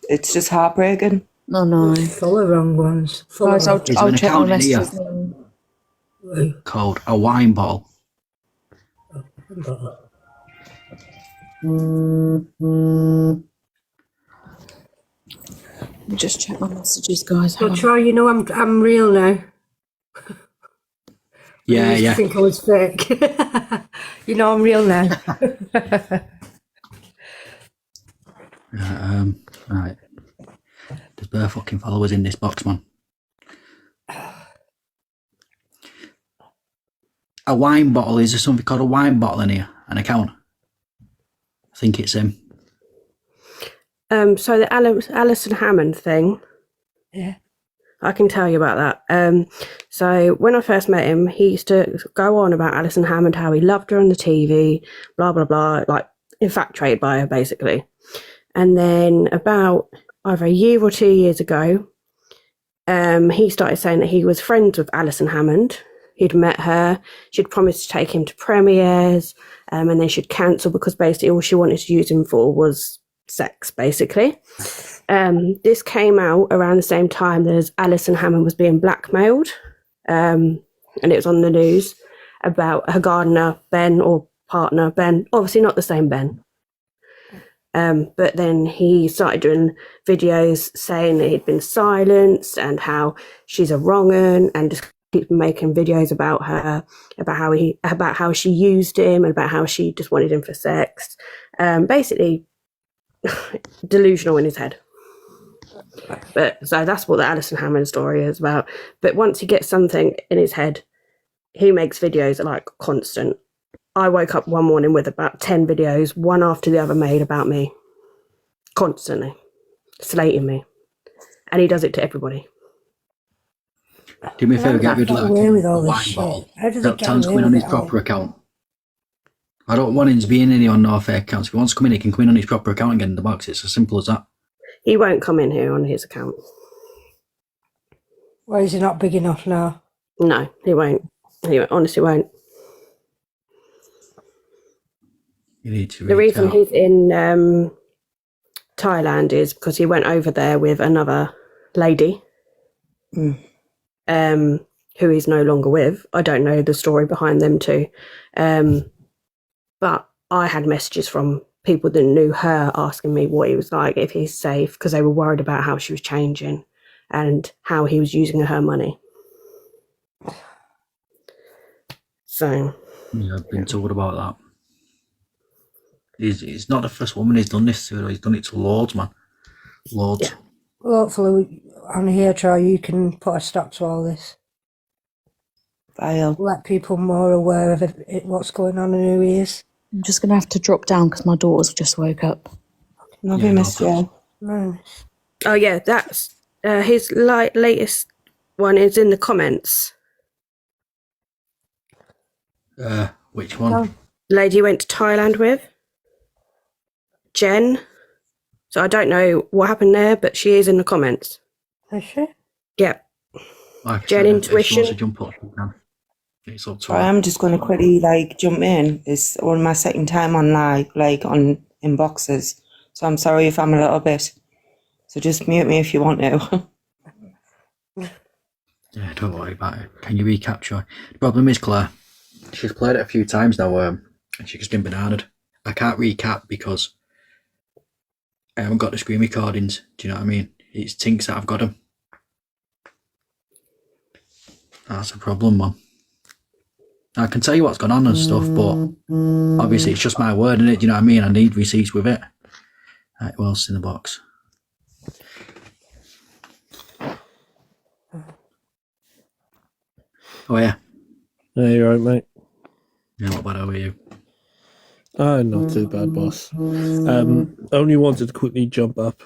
It's just heartbreaking. No, no. Full of wrong ones. Full Guys, of I'll an check my account in here messages now. called A Wine Bottle. Just check my messages, guys. So Troy, you know I'm real now. Yeah, I used to think I was fake. You know I'm real now. Right. There's bare fucking followers in this box, man. A wine bottle, is there something called a wine bottle in here? An account? I think it's him. So the Alison Hammond thing. Yeah. I can tell you about that. So when I first met him, he used to go on about Alison Hammond, how he loved her on the TV, blah, blah, blah, like infatuated by her, basically. And then about either a year or 2 years ago, he started saying that he was friends with Alison Hammond. He'd met her. She'd promised to take him to premieres, and then she'd cancel because basically all she wanted to use him for was sex, basically. This came out around the same time that Alison Hammond was being blackmailed, and it was on the news about her gardener, Ben, or partner, Ben. Obviously not the same Ben. But then he started doing videos saying that he'd been silenced and how she's a wrong-un, and just keep making videos about her, about how she used him and about how she just wanted him for sex. Basically delusional in his head. But so that's what the Alison Hammond story is about. But once he gets something in his head, he makes videos like constant. I woke up one morning with about 10 videos, one after the other, made about me. Constantly. Slating me. And he does it to everybody. Do me a favour, get rid of that away with all a this wine shit? bottle. How does it get Tom's away coming on with his it all? proper account. I don't want him to be in any on no fake accounts. If he wants to come in, he can come in on his proper account and get in the box. It's as simple as that. He won't come in here on his account. Why is he not big enough now? No, he won't. He honestly won't. You need to The reason he's in Thailand is because he went over there with another lady, who he's no longer with. I don't know the story behind them two, but I had messages from people that knew her asking me what he was like, if he's safe, because they were worried about how she was changing and how he was using her money. So yeah, I've been told about that. He's not the first woman he's done this to. He's done it to loads, man. Loads. Yeah. Well, hopefully on here, Troy, you can put a stop to all this. I'll let people more aware of what's going on and who he is. I'm just going to have to drop down because my daughter's just woke up. Love you, Miss Jo. Nice. Oh yeah, that's his latest one is in the comments. Which one? The lady you went to Thailand with, Jen. So I don't know what happened there, but she is in the comments. Is she? Yep. Like I Jen said, if she wants to Intuition. jump up, she can. It's up to Sorry, her. I'm just going to quickly jump in. It's on my second time on live, on inboxes. So I'm sorry if I'm a little bit. So just mute me if you want to. Yeah, don't worry about it. Can you recapture? The problem is, Claire, she's played it a few times now, and she's just been bananaed. I can't recap because I haven't got the screen recordings. Do you know what I mean? It's Tinks that I've got them. That's a problem, man. I can tell you what's gone on and stuff, but obviously it's just my word, innit? Do you know what I mean? I need receipts with it. Right, what else in the box? Oh, yeah. Yeah, you're right, mate. Yeah, what about over you? Not too bad, boss. Only wanted to quickly jump up.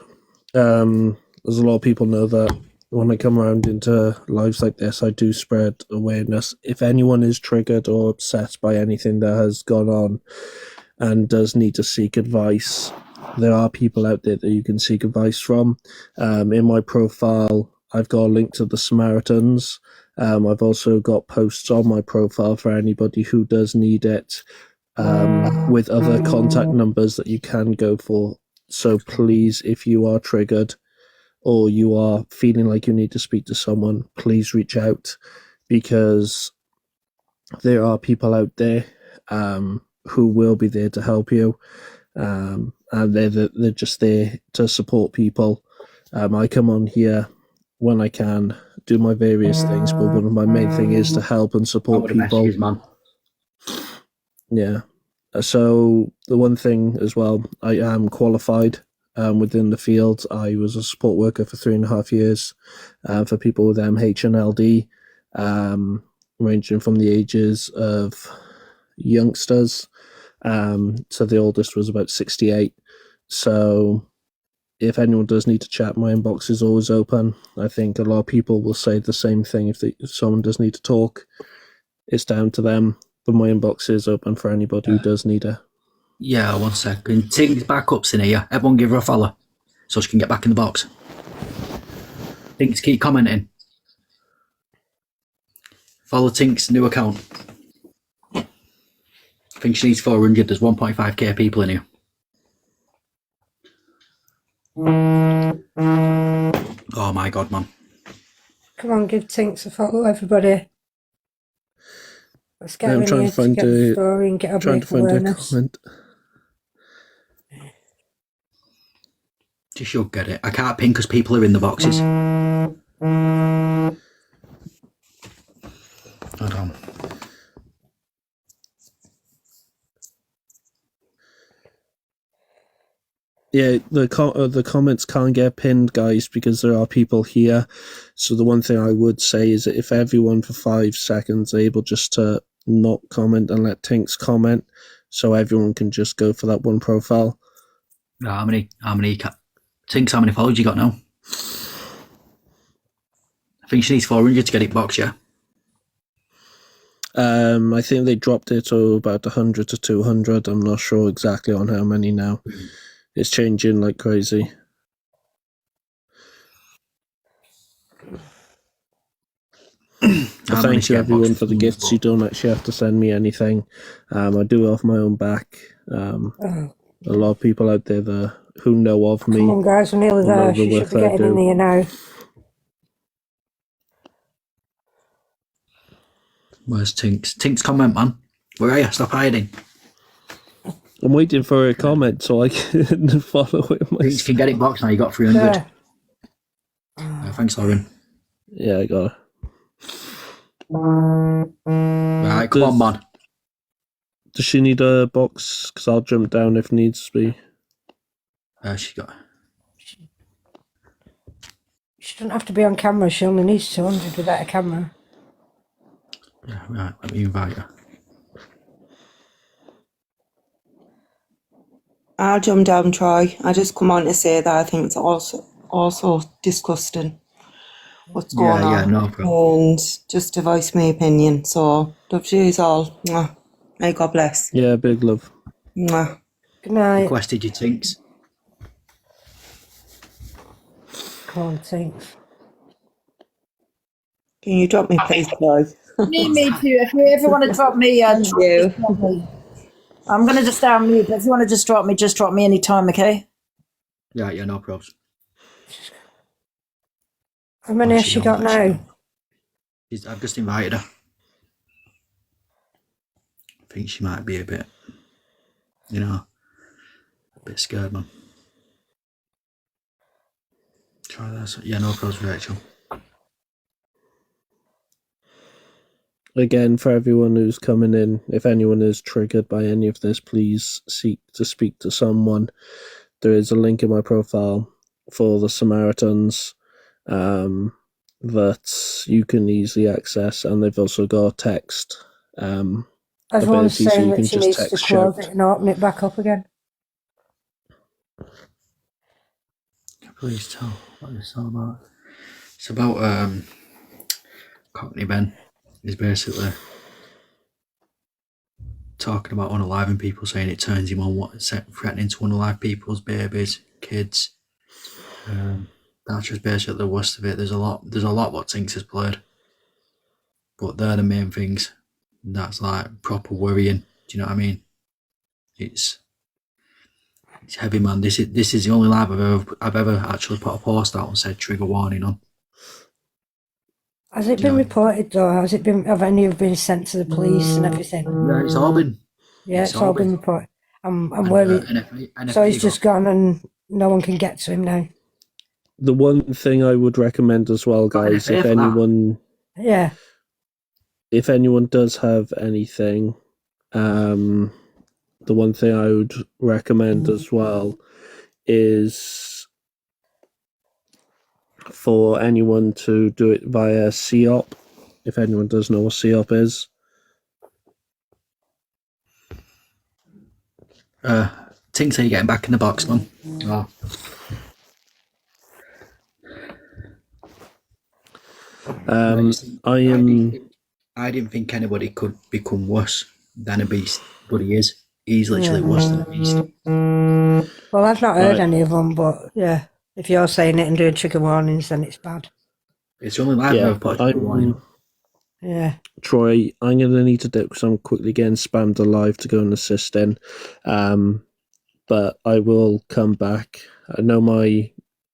As a lot of people know that when I come around into lives like this, I do spread awareness. If anyone is triggered or upset by anything that has gone on and does need to seek advice, there are people out there that you can seek advice from. In my profile, I've got a link to the Samaritans. I've also got posts on my profile for anybody who does need it, with other contact numbers that you can go for. So please, if you are triggered or you are feeling like you need to speak to someone, please reach out, because there are people out there who will be there to help you, and they're just there to support people. I come on here when I can, do my various things, but one of my main thing is to help and support people. Messages, man. Yeah. So the one thing as well, I am qualified within the field. I was a support worker for 3.5 years for people with MH and LD, ranging from the ages of youngsters to the oldest was about 68. So if anyone does need to chat, my inbox is always open. I think a lot of people will say the same thing. If someone does need to talk, it's down to them. But my inbox is open for anybody who does need it. Yeah, 1 second. Tinks back up's in here. Everyone give her a follow so she can get back in the box. Tinks, keep commenting. Follow Tinks' new account. I think she needs 400. There's 1.5k people in here. Oh my god, man. Come on, give Tinks a follow, everybody. Let's get I'm in trying here to find get the story and get a bit of a awareness. comment. She should get it. I can't pin because people are in the boxes. Hold on. Yeah, the comments can't get pinned, guys, because there are people here. So the one thing I would say is that if everyone for 5 seconds are able just to not comment and let Tinks comment, so everyone can just go for that one profile. How many Tinks, how many followers you got now? I think she needs 400 to get it boxed, yeah? I think they dropped it to about 100 to 200. I'm not sure exactly on how many now. It's changing like crazy. Thank you everyone for the gifts. You don't actually have to send me anything. I do it off my own back. A lot of people out there who know of me. Come on, guys, we're nearly there. She should be getting in here now. Where's Tinks? Tinks, comment, man. Where are you? Stop hiding. I'm waiting for a comment so I can follow it myself. Tinks, if you get it boxed now, you got 300. Thanks, Lauren. Yeah, I got it. Right, come on, man. Does she need a box? Because I'll jump down if needs to be. She got. She doesn't have to be on camera. She only needs 200 without a camera. Yeah, right. Let me invite her. I'll jump down, Troy. I just come on to say that I think it's also disgusting what's going on. No problem. And just to voice my opinion. So, love yous all. Mwah. May God bless. Yeah, big love. Mwah. Good night. Requested your tinks. Come on, Tinks. Can you drop me, please, guys? Me too. If you ever want to drop me, just drop me. I'm going to just stay on mute, but if you want to just drop me anytime, okay? Yeah, no probs. How many has she got now? I've just invited her. I think she might be a bit, a bit scared, man. Try this. Yeah, no probs, Rachel. Again, for everyone who's coming in, if anyone is triggered by any of this, please seek to speak to someone. There is a link in my profile for the Samaritans that you can easily access, and they've also got text Everyone's ability, so saying you that can she just needs to text close shout. it and open it back up again. Please tell what it's all about. It's about Cockney Ben. He's basically talking about unaliving people, saying it turns him on, threatening to unalive people's babies, kids. That's just basically the worst of it. There's a lot what Tinks has played, but they're the main things. That's like proper worrying. Do you know what I mean? It's heavy, man. This is the only live I've ever actually put a post out and said trigger warning on. Has it been reported though? Have any of been sent to the police and everything? Yeah, it's all been. Yeah, it's all been reported. I'm worried. NFA So he's just gone and no one can get to him now. The one thing I would recommend as well, guys, if anyone does have anything, the one thing I would recommend as well is for anyone to do it via COP, if anyone does know what COP is. Tinks, are you getting back in the box, man? Oh. I didn't think anybody could become worse than a beast, but he is. He's literally worse than a beast. Well, I've not heard any of them, but yeah, if you're saying it and doing trigger warnings, then it's bad. It's only like I've put a trigger warning. Yeah. Troy, I'm going to need to dip because I'm quickly getting spammed alive to go and assist in. But I will come back. I know my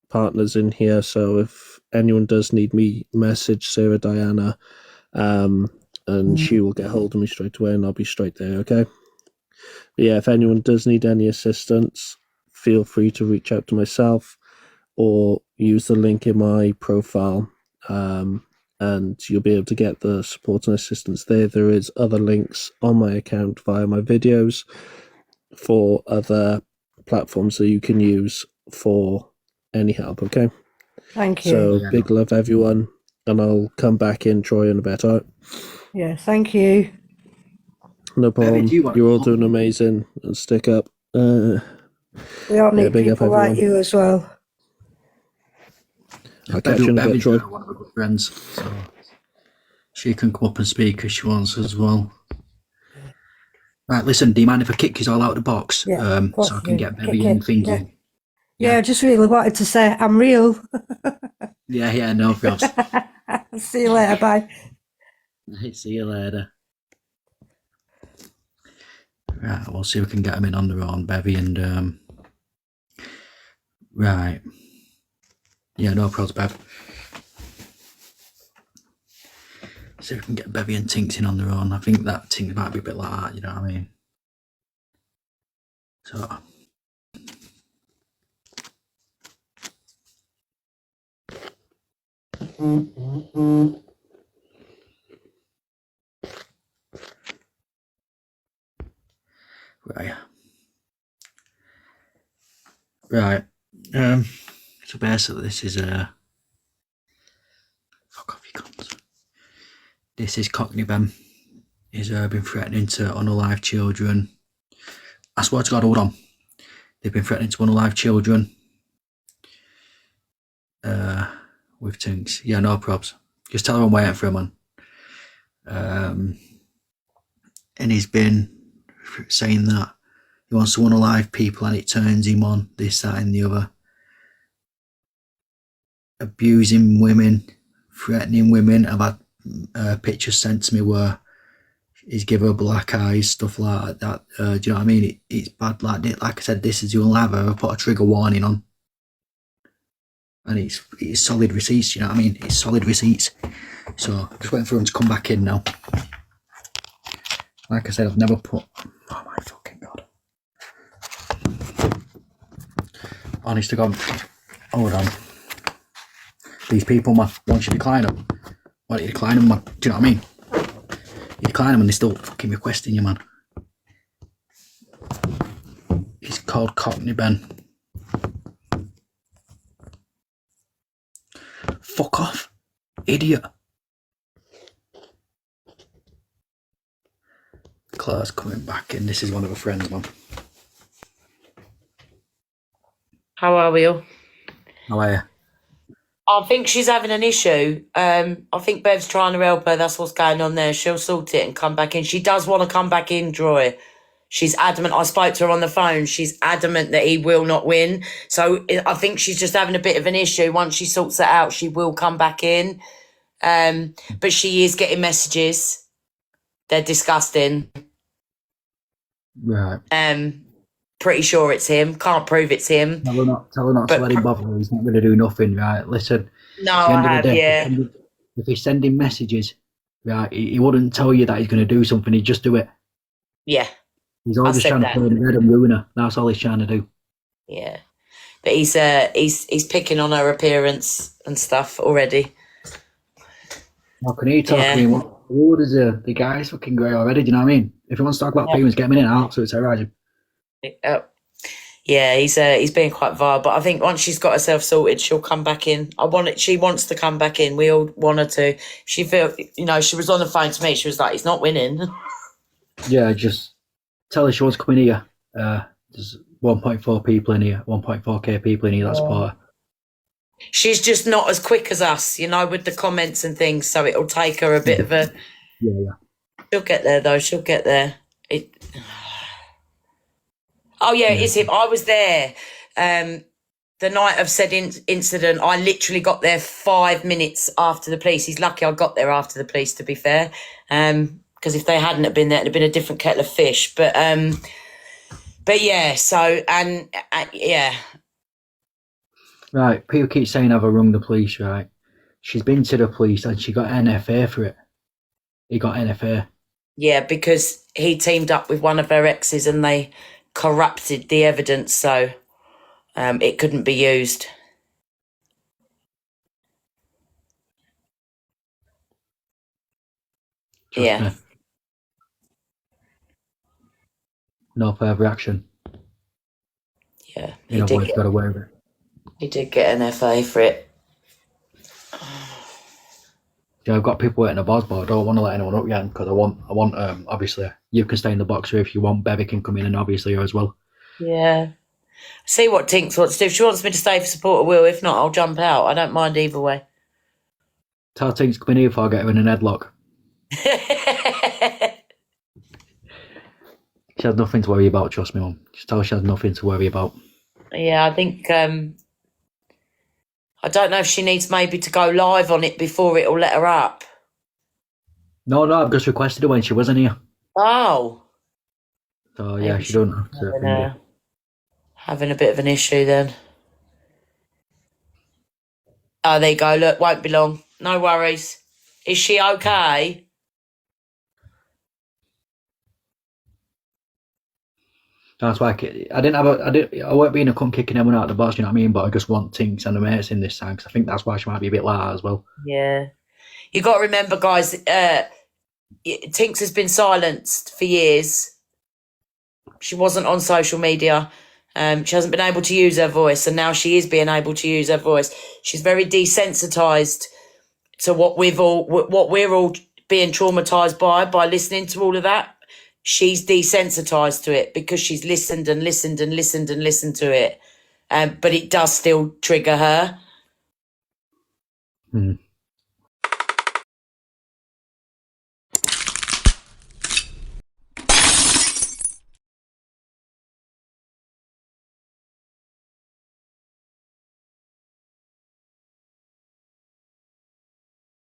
partner's in here, so if anyone does need me, message Sarah Diana, and she will get hold of me straight away, and I'll be straight there, okay? But yeah, if anyone does need any assistance, feel free to reach out to myself or use the link in my profile, and you'll be able to get the support and assistance there. There is other links on my account via my videos for other platforms that you can use for any help, okay? Thank you. So big love, everyone, and I'll come back in, Troy, in a bit, all right? Yeah, thank you. No problem. You're all doing amazing, and stick up. We all need big up, people like everyone. you as well. I'll catch you in a bit, Troy. One of my good friends, so she can come up and speak if she wants as well. Right, listen, do you mind if I kick you all out of the box? Yeah, so I can get Bevy and thinking. Yeah, I just really wanted to say I'm real. Yeah, no problems. See you later, bye. Right, see you later. Right, we'll see if we can get them in on their own, Bevy and right. Yeah, no problems, Bev. See if we can get Bevy and Tinks in on their own. I think that Tinks might be a bit like that, you know what I mean? So Right. So basically this is fuck off, you cunt. This is Cockney Ben. He's been threatening to unalive children. I swear to God, hold on. They've been threatening to unalive children. With Tinks. Yeah, no probs. Just tell her I'm waiting for him, man. And he's been saying that he wants to unalive people and it turns him on, this, that, and the other. Abusing women, threatening women. I've had pictures sent to me where he's give her black eyes, stuff like that. Do you know what I mean? It's bad. Like I said, this is you'll have her put a trigger warning on, and it's solid receipts. You know what I mean? It's solid receipts. So just waiting for him to come back in now. Like I said, I've never put. Oh my fucking god! Honest to God, hold on. These people, man, once you decline them, man. Do you know what I mean? You decline them and they still fucking requesting you, man. He's called Cockney Ben. Fuck off, idiot. Claire's coming back in. This is one of her friends, man. How are we all? How are you? I think she's having an issue. I think Bev's trying to help her. That's what's going on there. She'll sort it and come back in. She does want to come back in, Joy. She's adamant. I spoke to her on the phone. She's adamant that he will not win. So I think she's just having a bit of an issue. Once she sorts it out, she will come back in. But she is getting messages. They're disgusting. Right. Pretty sure it's him. Can't prove it's him. Tell her not to let him bother her. He's not going to do nothing, right? Listen. No, I have, yeah. If he's sending messages, right, he wouldn't tell you that he's going to do something. He'd just do it. Yeah. He's all just trying to play the red and ruin her. That's all he's trying to do. Yeah. But he's picking on her appearance and stuff already. How can he talk to me? What is the guy's fucking grey already? Do you know what I mean? If he wants to talk about females, get him in and out, so it's alright. Yeah, he's being quite vile, but I think once she's got herself sorted, she'll come back in. She wants to come back in. We all want her to. She felt, she was on the phone to me. She was like, "He's not winning." Yeah, just tell her she wants to come in here. There's 1.4 people in here, 1.4k people in here that support her. She's just not as quick as us, with the comments and things. So it'll take her a bit of a. Yeah. She'll get there though. She'll get there. Oh yeah, it's him. I was there the night of said incident. I literally got there 5 minutes after the police. He's lucky I got there after the police, to be fair, because if they hadn't have been there, it'd have been a different kettle of fish. But yeah. So yeah. Right, people keep saying I've rung the police. Right, she's been to the police and she got NFA for it. He got NFA. Yeah, because he teamed up with one of her exes and they corrupted the evidence, so it couldn't be used. Trust me. No further action. Yeah, he got away with it. He did get an FA for it. Yeah, I've got people waiting at Bos, but I don't want to let anyone up yet because I want. Obviously, you can stay in the box if you want. Bevy can come in and obviously her as well. Yeah. See what Tinks wants to do. If she wants me to stay for support, I will. If not, I'll jump out. I don't mind either way. Tell Tinks come in here before I get her in an headlock. She has nothing to worry about, trust me, Mum. Just tell her she has nothing to worry about. Yeah, I think... I don't know if she needs maybe to go live on it before it'll let her up. No, I've just requested her when she wasn't here. Oh. So, yeah, she don't have to. Having a bit of an issue then. Oh, there you go. Look, won't be long. No worries. Is she okay? That's why I won't be in a cunt kicking everyone out of the box, you know what I mean? But I just want Tinks and the mates in this time because I think that's why she might be a bit like that as well. Yeah. You got to remember, guys, Tinks has been silenced for years. She wasn't on social media. She hasn't been able to use her voice, and now she is being able to use her voice. She's very desensitized to what we're all being traumatized by listening to all of that. She's desensitized to it because she's listened and listened and listened and listened to it. But it does still trigger her. Mm.